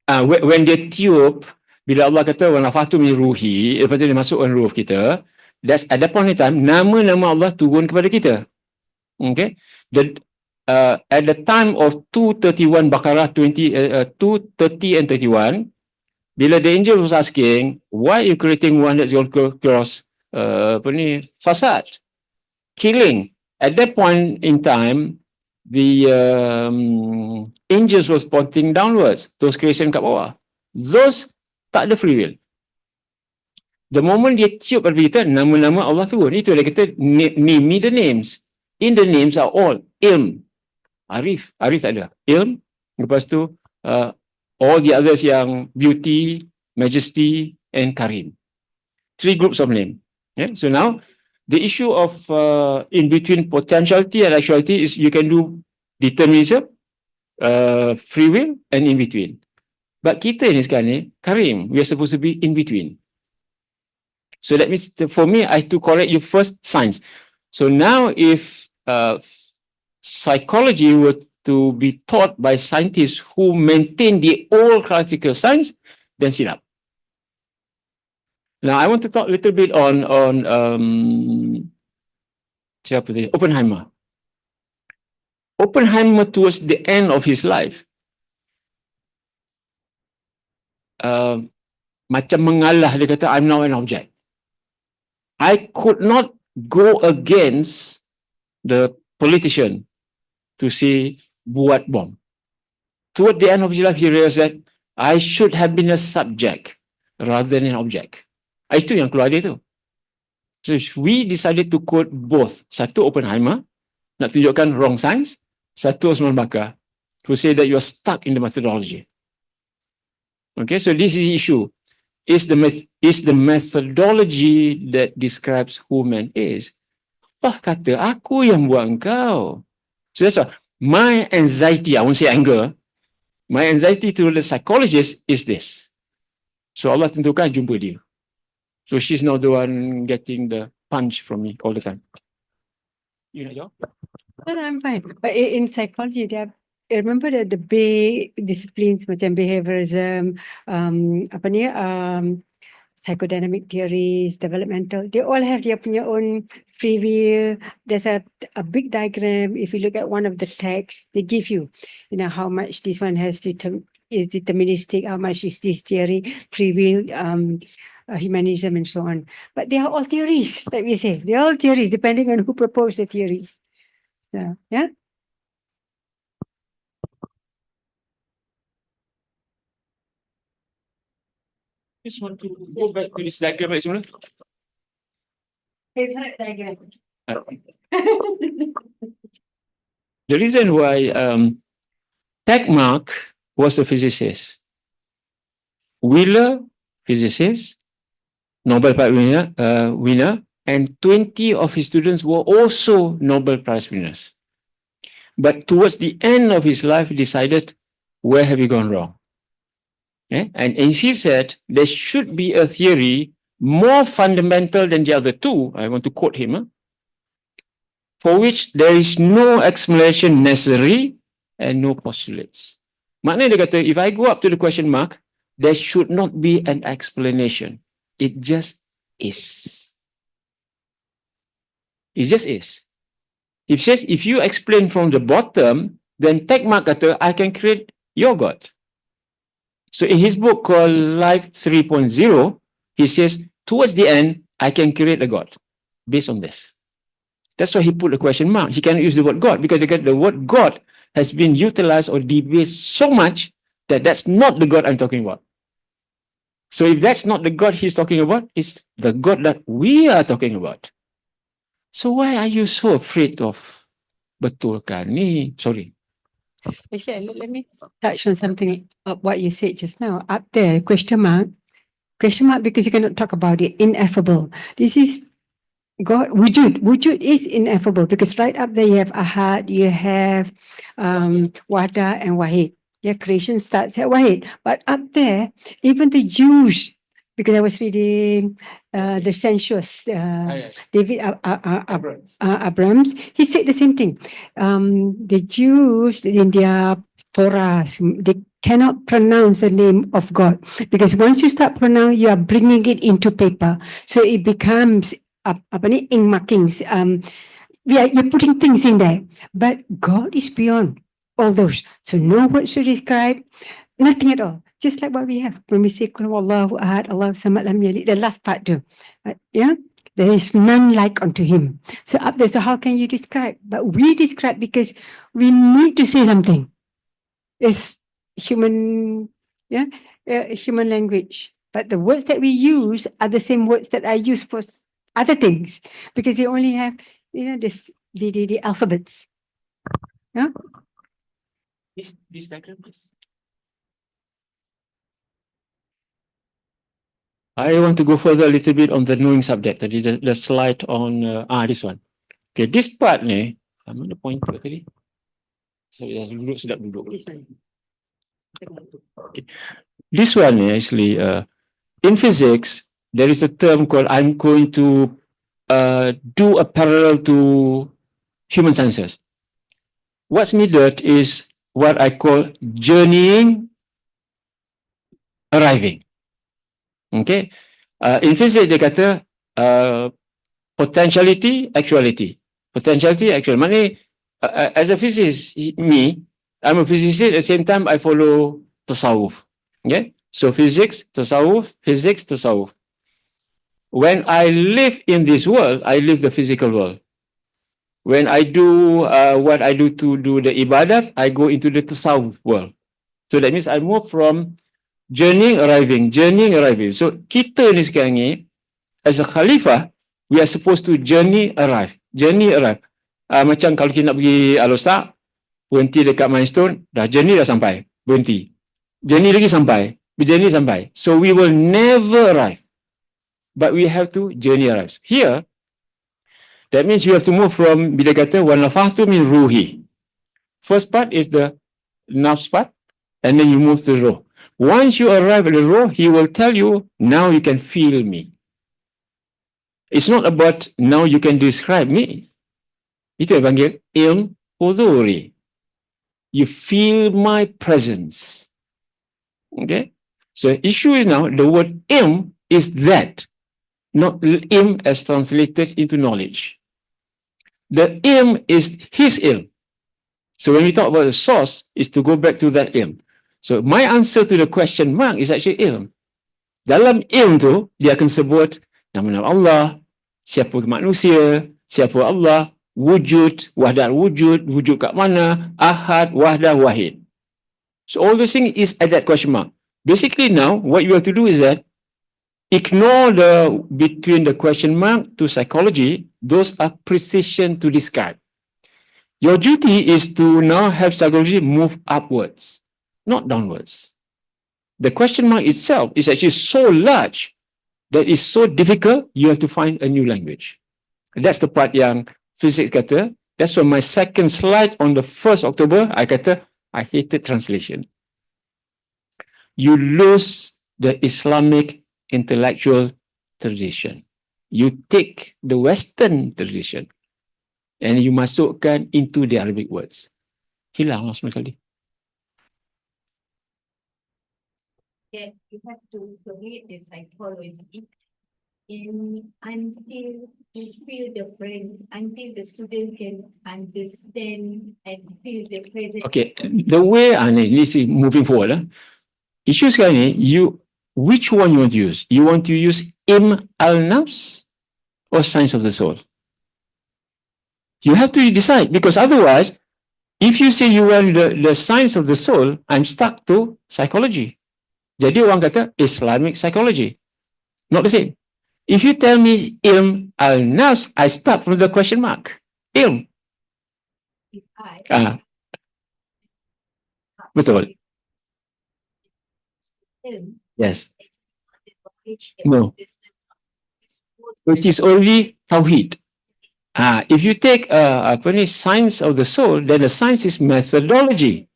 When they tiup, bila Allah kata wa nafatu min ruhi, lepas tu dia masukkan ruh kita, that's at that point in time, nama-nama Allah turun kepada kita. Okay? At the time of 231 Baqarah 230 and 31, bila the angel was asking, why are you creating one that's going to cross fasad, killing? At that point in time, the angels was pointing downwards, those creation kat bawah. Those tak ada free will. The moment dia tiup pada kita, nama-nama Allah turun. Itu dia kata, name me the names. In the names are all ilm. Arif tak ada. Ilm. Lepas tu, all the others yang beauty, majesty, and karim. 3 groups of name. Yeah? So now, the issue of in between potentiality and actuality is you can do determinism, free will, and in between. But kita ni sekarang ni, karim, we are supposed to be in between. So that means, for me, I have to correct you first, science. So now if psychology were to be taught by scientists who maintain the old classical science, then silap. Now I want to talk a little bit on Oppenheimer. Oppenheimer towards the end of his life, macam mengalah, dia kata, I'm now an object. I could not go against the politician to say, buat bom. Toward the end of his life, he realized that I should have been a subject rather than an object. Itu yang keluar dia tu. So we decided to quote both. Satu Oppenheimer, nak tunjukkan wrong science. Satu Osman Bakar, who say that you are stuck in the methodology. Okay, so this is the issue. Is the methodology that describes who man is. Allah kata, aku yang buat engkau. So that's why my anxiety, I won't say anger, my anxiety to the psychologist is this. So Allah tentukan jumpa dia. So she's not the one getting the punch from me all the time. You know, But I'm fine. But in psychology, I remember that the big disciplines macam behaviorism, psychodynamic theories, developmental, they all have their punya own free will. There's a big diagram. If you look at one of the texts, they give you, how much this one is deterministic, how much is this theory, free will, humanism, and so on. But they are all theories, like we say. They're all theories, depending on who proposed the theories. So, yeah. Just want to go back to this diagram semula. Favorite diagram. The reason why Tegmark was a physicist, Wheeler, physicist, Nobel Prize winner, and 20 of his students were also Nobel Prize winners. But towards the end of his life, he decided, where have you gone wrong? And he said, there should be a theory more fundamental than the other two. I want to quote him. For which there is no explanation necessary and no postulates. Maknanya dia kata, if I go up to the question mark, there should not be an explanation. It just is. It just is. It says, if you explain from the bottom, then Tegmark kata, I can create your God. So in his book called Life 3.0, he says, towards the end, I can create a God based on this. That's why he put a question mark. He cannot use the word God because the word God has been utilized or debased so much that that's not the God I'm talking about. So if that's not the God he's talking about, it's the God that we are talking about. So why are you so afraid of betul kan ni? Sorry. Actually, let me touch on something of what you said just now. Up there, question mark because you cannot talk about it, ineffable. This is God, wujud. Wujud is ineffable because right up there you have ahad, you have wahda and wahid. Yeah, creation starts at wahid. But up there, even the Jews, because I was reading the census, David Abrams, he said the same thing. The Jews in their Torahs, they cannot pronounce the name of God because once you start pronouncing, you are bringing it into paper. So it becomes ink markings. You're putting things in there. But God is beyond all those. So no words to describe, nothing at all. Just like what we have when we say Qul Huwallahu Ahad, Allahu Samad Lam Yalid, the last part too. Yeah, there is none like unto him. So up there, so how can you describe? But we describe because we need to say something. It's human, human language. But the words that we use are the same words that I use for other things because we only have, the alphabets. Yeah. This diagram, please. I want to go further a little bit on the knowing subject. Tadi the slide on this one. Okay, this part ni, mana pointer tadi? Sorry, sedap duduk. Okay. This one actually, in physics, there is a term called, I'm going to do a parallel to human sciences. What's needed is what I call journeying, arriving. Okay. In physics, dia kata potentiality, actuality. Potentiality, actual. Maknanya, as a physicist, I'm a physicist, at the same time, I follow tasawuf. Okay. So physics, tasawuf, physics, tasawuf. When I live in this world, I live the physical world. When I do what I do to do the ibadat, I go into the tasawuf world. So that means I move from journeying, arriving. So kita ni sekarang ni, as a khalifah, we are supposed to journey, arrive. Macam kalau kita nak pergi Al-Ustaz, berhenti dekat milestone, dah sampai, berhenti. Journey lagi sampai, berjourney sampai. So we will never arrive. But we have to journey arrive. Here, that means you have to move from, bila kata, wa nafathtu min ruhi. First part is the nafs part, and then you move to the ruh. Once you arrive at the ruh, he will tell you, now you can feel me. It's not about now you can describe me. Itu yang panggil ilm huduri. You feel my presence. Okay? So issue is now, the word ilm is that, not ilm as translated into knowledge. The ilm is his ilm. So when we talk about the source, is to go back to that ilm. So my answer to the question mark is actually ilm. Dalam ilm tu, dia akan sebut nama-nama Allah, siapa manusia, siapa Allah, wujud, wahdat wujud, wujud kat mana, ahad, wahdah, wahid. So all those things is at that question mark. Basically now, what you have to do is that ignore the between the question mark to psychology, those are precision to describe. Your duty is to now have psychology move upwards, not downwards. The question mark itself is actually so large that it's so difficult, you have to find a new language. That's the part yang physics kata. That's why my second slide on the 1st October, I kata, I hated translation. You lose the Islamic intellectual tradition. You take the Western tradition and you masukkan into the Arabic words. Hilang lah semua sekali. That you have to read the psychology until you feel the present, until the student can understand and feel the present. Okay, the way, this is moving forward. Issue sekarang ni, which one you want to use? You want to use Ilm al-Nafs or Science of the Soul? You have to decide, because otherwise, if you say you want the Science of the Soul, I'm stuck to psychology. Jadi orang kata Islamic psychology. Not the same. If you tell me Ilm al-Nafs, I start from the question mark. Ilm. If I Betul. Yes. No. It is only Tawheed. If you take science of the soul, then the science is methodology.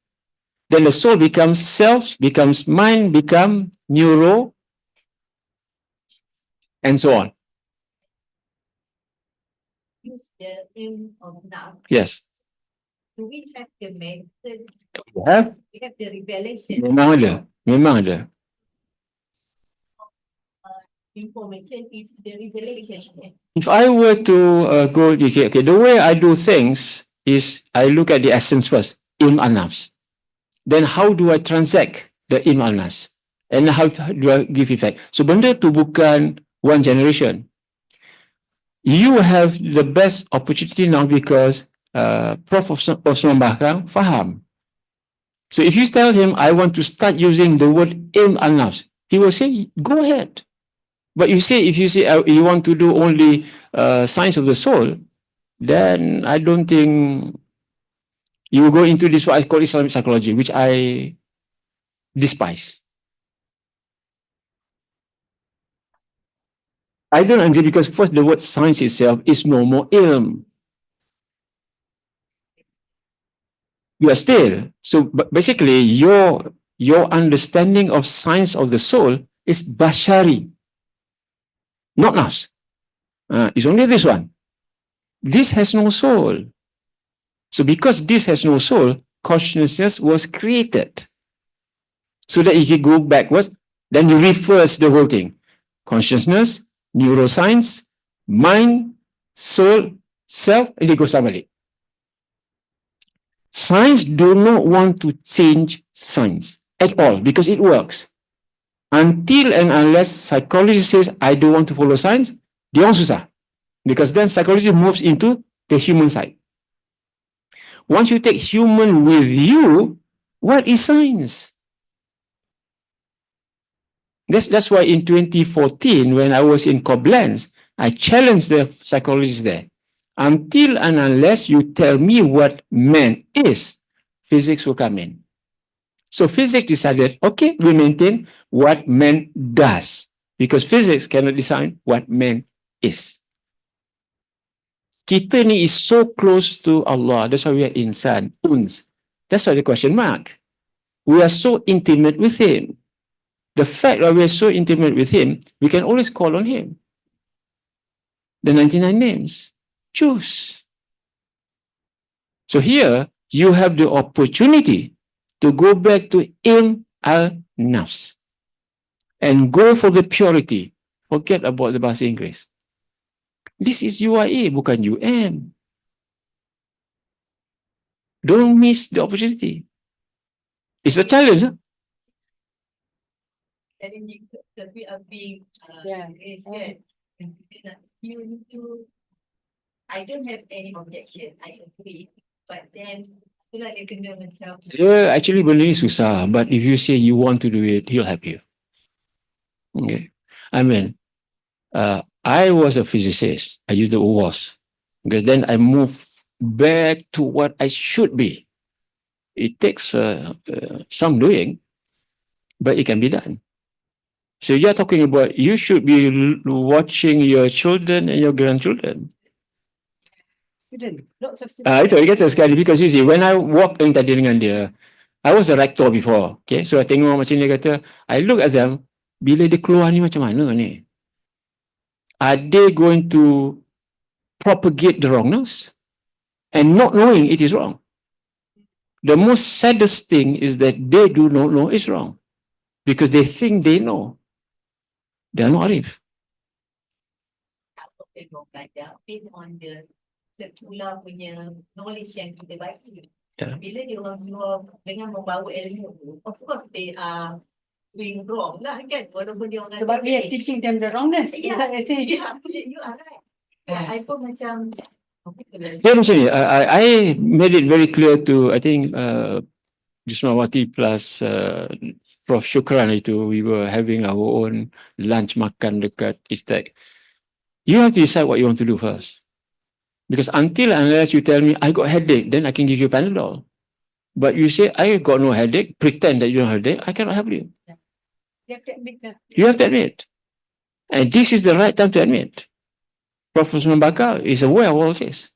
Then the soul becomes self, becomes mind, become neuro, and so on. use the aim of now, Yes. do we have the method? We have. We have the revelation Memang ada. Memang ada. information is the revelation. If I were to go, okay, the way I do things is I look at the essence first, ilm al-nafs. Then how do I transact the ilm al-nafs? And how do I give effect? So benda tu bukan one generation. You have the best opportunity now because Prof. Bahkan faham. So if you tell him, I want to start using the word ilm al-nafs, he will say, go ahead. But if you say you want to do only science of the soul, then I don't think you will go into this what I call Islamic psychology, which I despise. I don't agree because first the word science itself is no more ilm. You are still. So basically your understanding of science of the soul is bashari. Not nafs. It's only this one. This has no soul. So because this has no soul, consciousness was created. So that it can go backwards, then you reverse the whole thing. Consciousness, neuroscience, mind, soul, self, and it goes somewhere. Science do not want to change science at all because it works. Until and unless psychology says, I don't want to follow science, dia orang susah. Because then psychology moves into the human side. Once you take human with you, what is science? That's why in 2014, when I was in Koblenz, I challenged the psychologists there. Until and unless you tell me what man is, physics will come in. So physics decided, okay, we maintain what man does because physics cannot decide what man is. Kita ni is so close to Allah. That's why we are insan, uns. That's why the question mark. We are so intimate with him. The fact that we are so intimate with him, we can always call on him. The 99 names. Choose. So here, you have the opportunity to go back to ilm al-nafs and go for the purity. Forget about the bahasa Inggeris. This is UIA, bukan UN. Don't miss the opportunity. It's a challenge. Huh? And then because we are being, Yeah. raised here, and you need to, I don't have any objection, I agree, but then, I feel like they can do themselves. Yeah, actually benda ni susah. But if you say you want to do it, he'll help you. Okay. I mean, I was a physicist. I used the was. Because then I moved back to what I should be. It takes some doing, but it can be done. So you're talking about you should be watching your children and your grandchildren. Lots of Itu dia kata sekali, because you see, when I walk in tadi dengan dia, I was a rector before, okay, so I tengok macam ni, dia kata, I look at them, bila dia keluar ni macam mana ni? Are they going to propagate the wrongness and not knowing it is wrong? The most saddest thing is that they do not know it's wrong because they think they know. They are not arif. They don't like that, based on the sekolah punya knowledge yang kita bagi. Yeah. Bila dia orang keluar dengan membawa ilmu, of course they are doing wrong lah kan, walaupun dia orang Sebab we are teaching them the wrongness. Yeah. Is that what I say? Yeah, you are right. I pun macam, Dia macam ni, I made it very clear to, I think, Jusmawati plus Prof Shukran itu, we were having our own lunch makan dekat Istek. You have to decide what you want to do first. Because until unless you tell me, I got headache, then I can give you Panadol. But you say, I got no headache, pretend that you don't have headache, I cannot help you. You have to admit that. You have to admit. And this is the right time to admit. Professor Mbaka is aware of all this.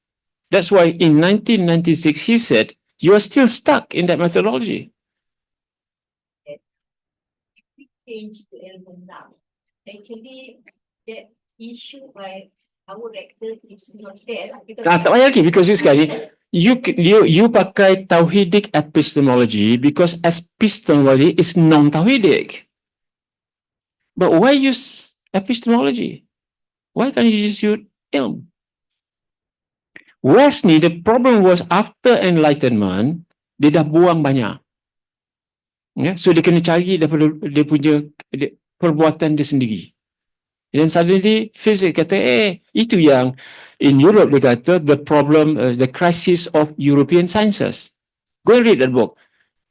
That's why in 1996, he said, you are still stuck in that methodology. change the ilmu now. Actually, that issue why our rector is not there lah, because Tak payah lagi, because sekali, you pakai tauhidic epistemology because epistemology is non-tauhidic. But why use epistemology? Why can't you just use ilm? West ni, the problem was after enlightenment, dia dah buang banyak. Yeah? So dia kena cari daripada dia punya perbuatan dia sendiri. And then suddenly physics kata, itu yang in Europe dia kata the problem, the crisis of European sciences. Go and read that book.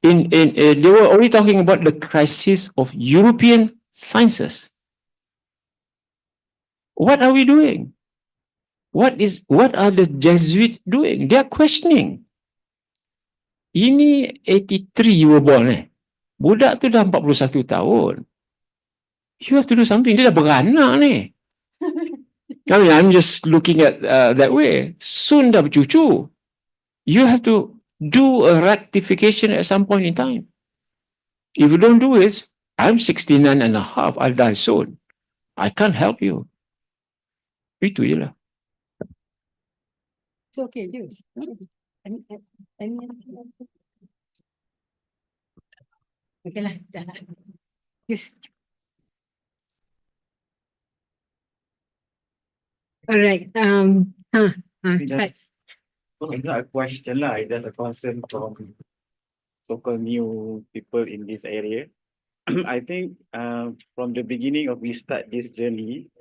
They were already talking about the crisis of European sciences. What are we doing? What are the Jesuits doing? They are questioning. Ini 83 you were born Budak tu dah 41 tahun. You have to do something. Dia dah beranak ni. I mean, I'm just looking at that way. Soon dah bercucu. You have to do a rectification at some point in time. If you don't do it, I'm 69 and a half. I'll die soon. I can't help you. Itu je lah. It's okay, Jules. Okay lah, dah lah. Yes. All right. Right. It's not a question lah, it's just a concern from so-called new people in this area. I think from the beginning of we start this journey,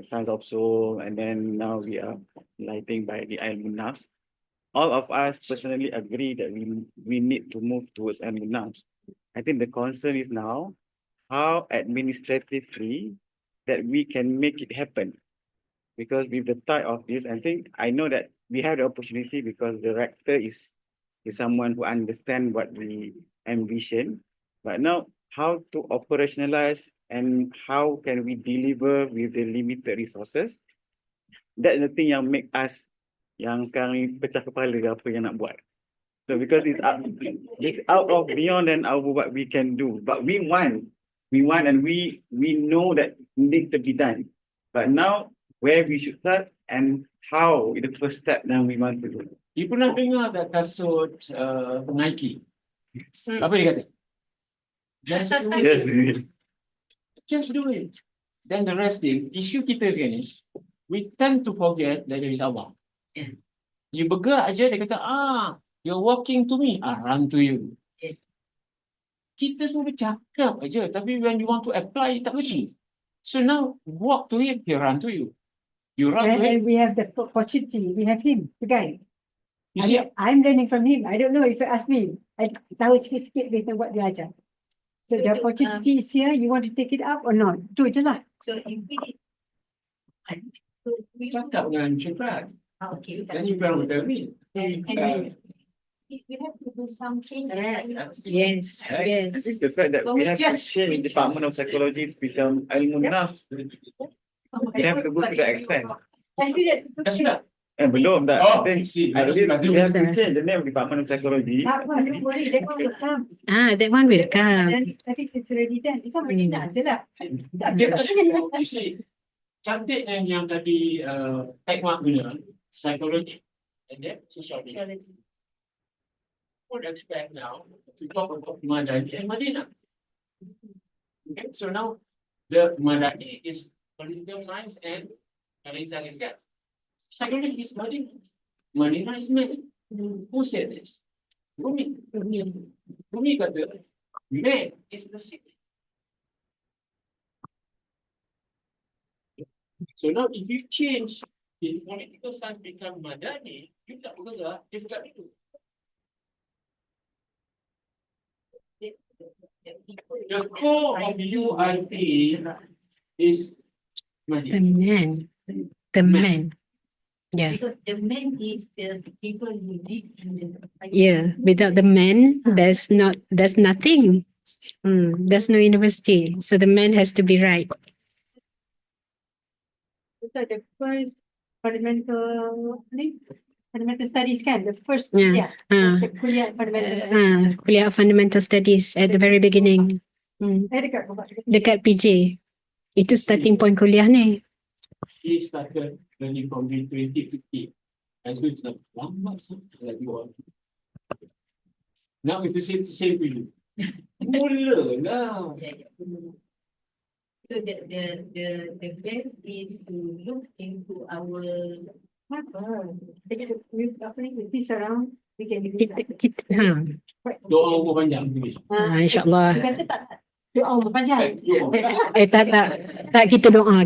Science of Soul, and then now we are lighting by the Al-Munaf. All of us personally agree that we need to move towards Al-Munaf. I think the concern is now how administratively that we can make it happen. Because with the type of this, I know that we have the opportunity because the rector is someone who understands what we envision. But now, how to operationalize and how can we deliver with the limited resources? That's the thing yang make us yang sekarang ni pecah kepala apa yang nak buat. So because it's out of beyond than our what we can do. But we want and we know that need to be done. But now where we should start and how the first step that we want to do. You pernah dengar tak kasut Nike? Apa dia kata? Just do it. Yes. Just do it. then the rest thing, issue kita sekarang ni, we tend to forget that there is Allah. Yeah. You bergerak aja, dia kata, you're walking to me, run to you. Yeah. Kita semua bercakap aja, tapi when you want to apply, tak boleh. So now, walk to him, he run to you. You run to him. And we have the opportunity, we have him, the guy. You see, I'm learning from him. I don't know if you ask me. I tahu sikit-sikit based on what dia ajar. So So the the, opportunity is here, you want to take it up or not? Tu je lah. So if we cakap dengan Syukran. okay. Dan Syukran will tell me. And we have to do something. Yes, I yes. think the fact that But we we have to just- change Department of Psychology to become ilmu nafs. We have to go to that extent. Actually, Dah sudah? Belum dah. Oh, I think see, I think we have to Yes, change the name of Department of Psychology. that one, don't worry, that one will come. That one will And I think it's already done. It's already done je lah. Dia tak suka, you see. Cantik yang tadi Tech Mark guna, psychology, and then sociology. Would expect now to talk about Madani and Madinah. Okay, so now the Madani is political science and Rizal is that. Psychology is Madinah. Madinah is man. Who said this? Rumi. Rumi kata, man is the city. So now if you change the political science become Madani, you tak bergerak, dia tak itu. The core of UIP is The Madinah. man, the man. Yeah, Because the man is the people who live in the. yeah. Without the man, there's nothing. There's no university. So the man has to be right. So the first fundamental studies kan, the first Yeah. the kuliah fundamental studies. Kuliah of Fundamental Studies at the very beginning. Dekat bawah. Dekat PJ. Itu starting point kuliah ni. He started learning from 2050. As we said, lama sangat like you all. Now if you say the same to you, mula lah. So the best is to look into our. Apa ni, with this around, we can do Kita, Doa umur panjang. Tulis. InsyaAllah. Dia kata tak, doa umur panjang. Tak, kita doa.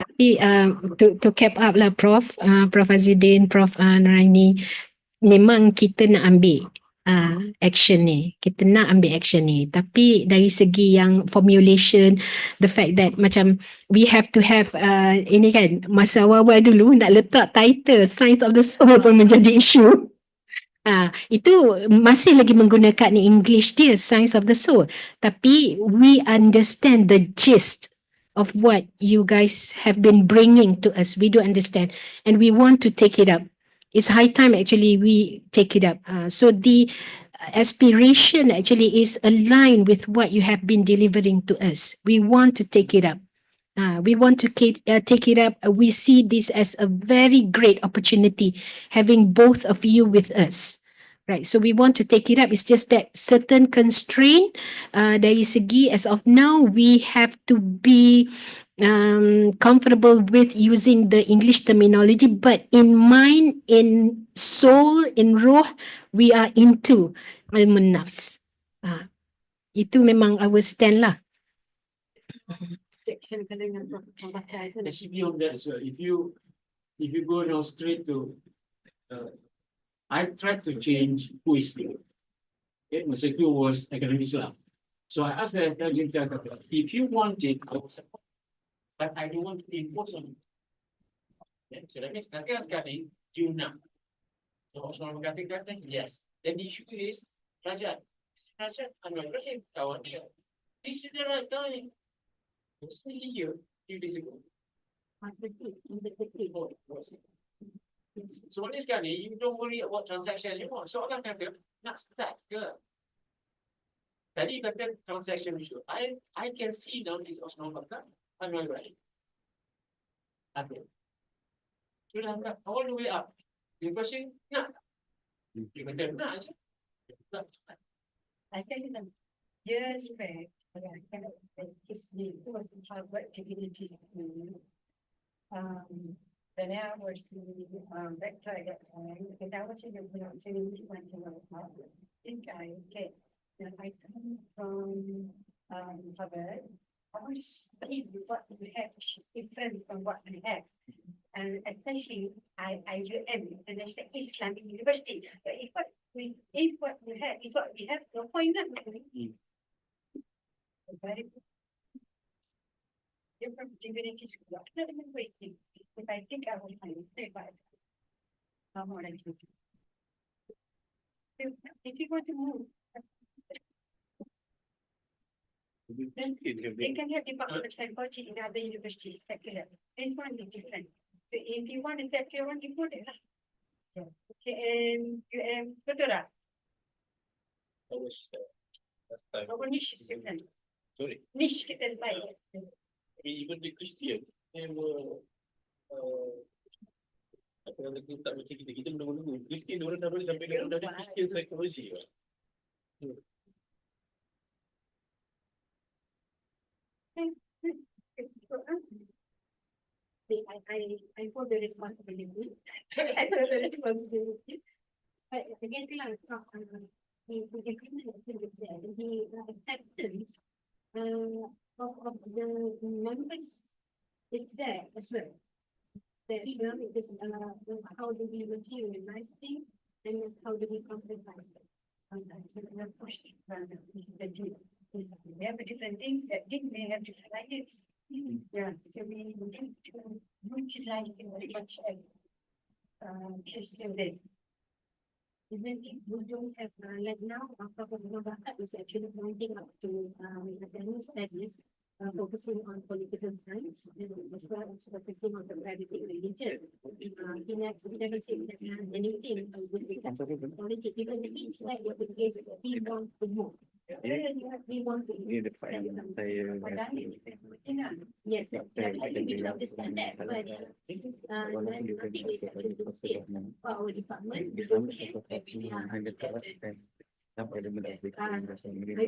Tapi to cap up lah Prof, Prof Azudin, Prof Noraini, memang kita nak ambil action ni. Kita nak ambil action ni. Tapi dari segi yang formulation, the fact that macam we have to have ini kan, masa awal-awal dulu nak letak title Science of the Soul pun menjadi isu. Itu masih lagi menggunakan English dia, Science of the Soul. Tapi we understand the gist of what you guys have been bringing to us. We do understand and we want to take it up. It's high time actually we take it up. So the aspiration actually is aligned with what you have been delivering to us. We want to take it up. We want to take it up. We see this as a very great opportunity having both of you with us. Right, so we want to take it up. It's just that certain constraint dari segi as of now we have to be comfortable with using the English terminology, but in mind, in soul, in ruh, we are into ilmu nafs. Itu memang our stand lah. Actually on that as well. If you go now straight to I tried to change who is here. Okay, masa itu was academic Islam. So I asked the if you want it, I will support. But I don't want to impose on you. Okay, so that means sekali you nak. So Osman kata yes. Then the issue is Rajat, Anwar Rahim, kawan dia. This is the right time. It's really here, few days ago. So ni sekali, you don't worry about transaction anymore. So orang kata, nak start ke? Tadi kata transaction issue. I can see now this Osman Bakar, Anwar Rahim. Okay. Sudah angkat all the way up. The question, nak. You can tell nah, I tell you years back, I kind of his name was Harvard Divinity School. Then I was the rector at that time, and I was in the Divinity Harvard. This guy is gay. And I come from Harvard. I want to study what we have, which is different from what we have. And especially IUM, International Islamic University. But if what we have is what we have, no point not. Very different divinity school. I can't even wait. If I think I will find it, but how more I do. If you want to move, then they can have department of psychology in other universities, secular. This one is different. So if you want a secular one, you put it. Okay, and betul tak? Our niche is different. Sorry. Niche kita baik. Even the Christian, they were apa yang kita tak macam kita menunggu Christian orang dah boleh sampai ke ada Christian psychology. I hold the responsibility. I hold the responsibility. But again, the acceptance of the members is there as well. There as well, it is how do we materialize things and how do we compromise them. We have a different thing that may have different ideas. Yeah, so we need to utilize it very much as Christian. Even if we don't have, like now, our professional bakat is actually pointing up to academic studies, focusing on political science, and as well as focusing on comparative religion. He never said that anything with regards to politics, even the like what the case we want to move. We want to move. Yes, I didn't understand that, but nothing is actually to say for our department. I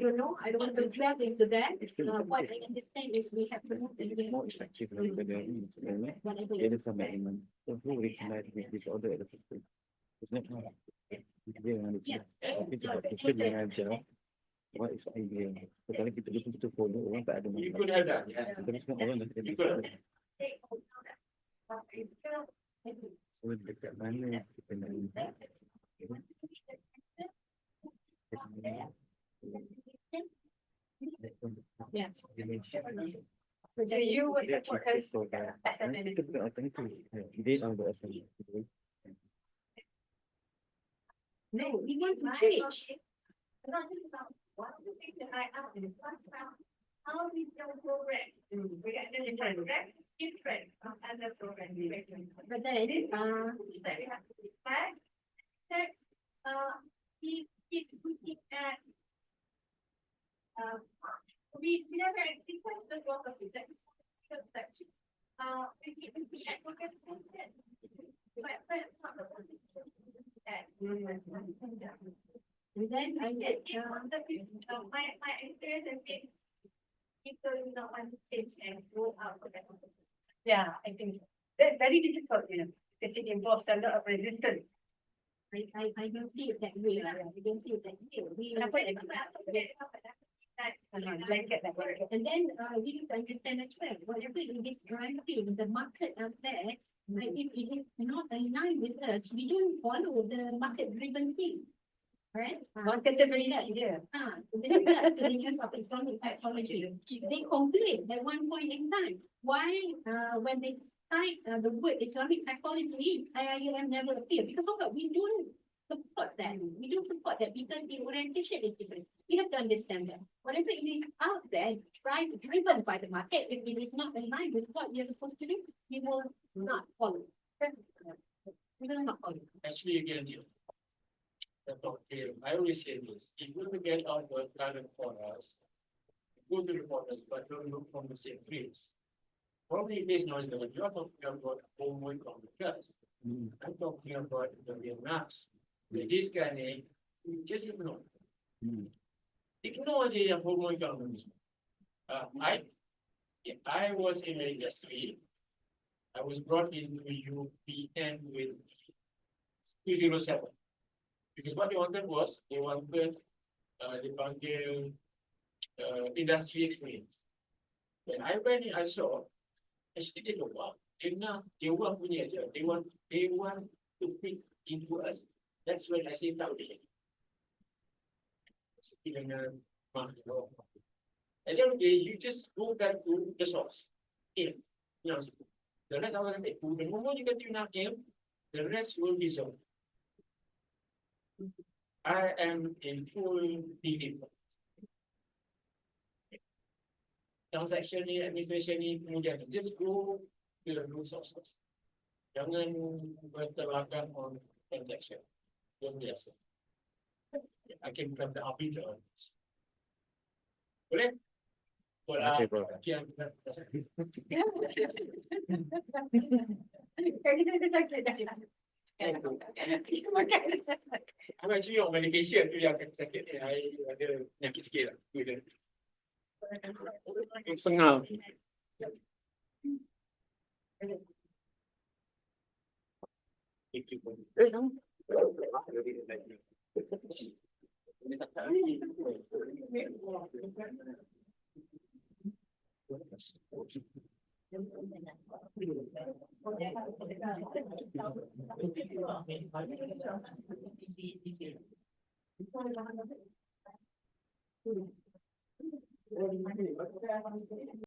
don't know. I don't want to drag into that. What I understand is we have to move the What is idea? So kalau kita betul-betul follow, orang tak ada You could have that, yes. Orang dah You could have. So dekat mana kita nak Yes. So you was the first. kita bukan alternative. They are the alternative. No, we want to change. One of the things that I asked is how we build program. We got the different from other programs. But then we have to decide that we at we never actually touched the work of it. And then I get my experience and people not want to change and go out for that. Yeah, I think that's very difficult, because it involves a lot of resistance. I don't see it that way. I don't see it that way. And then we need to understand as well, whatever it is driving the market out there, if it is not aligned with us, we don't follow the market-driven thing. Right? Market driven, yeah. The use of Islamic psychology. They complain at one point in time. Why, when they type the word Islamic psychology, IIM never appear? Because of what? We don't support that. We don't support that because the orientation is different. We have to understand that. Whatever it is out there, driven by the market, if it is not aligned with what we are supposed to do, we will not follow. We will not follow. Actually, again, I always say this, if you get out the current corners, go to the corners, but don't look from the same place. Probably it is not that you're talking about homework on the class. I'm talking about the real maps. This guy ni, just ignore. Ignore je yang hormon kamu. I was in the industry. I was brought into UPN with 207. Because what they wanted was, they wanted industry experience. When I went in, I saw, actually they don't want, they want punya je. They want to fit into us. That's when I say tahu dia. And then you just go back to the source. The rest I was like, the moment you get to enough game, the rest will be solved. I am in full belief. Transaction ni, administration ni, kemudian just go to the root sources. Jangan berterlakan on transaction. Yang biasa. I can become the arbiter on this. Boleh? Terima kasih, Prof. I'm actually on medication tu yang sakit ni. I ada penyakit sikit lah. Sengal.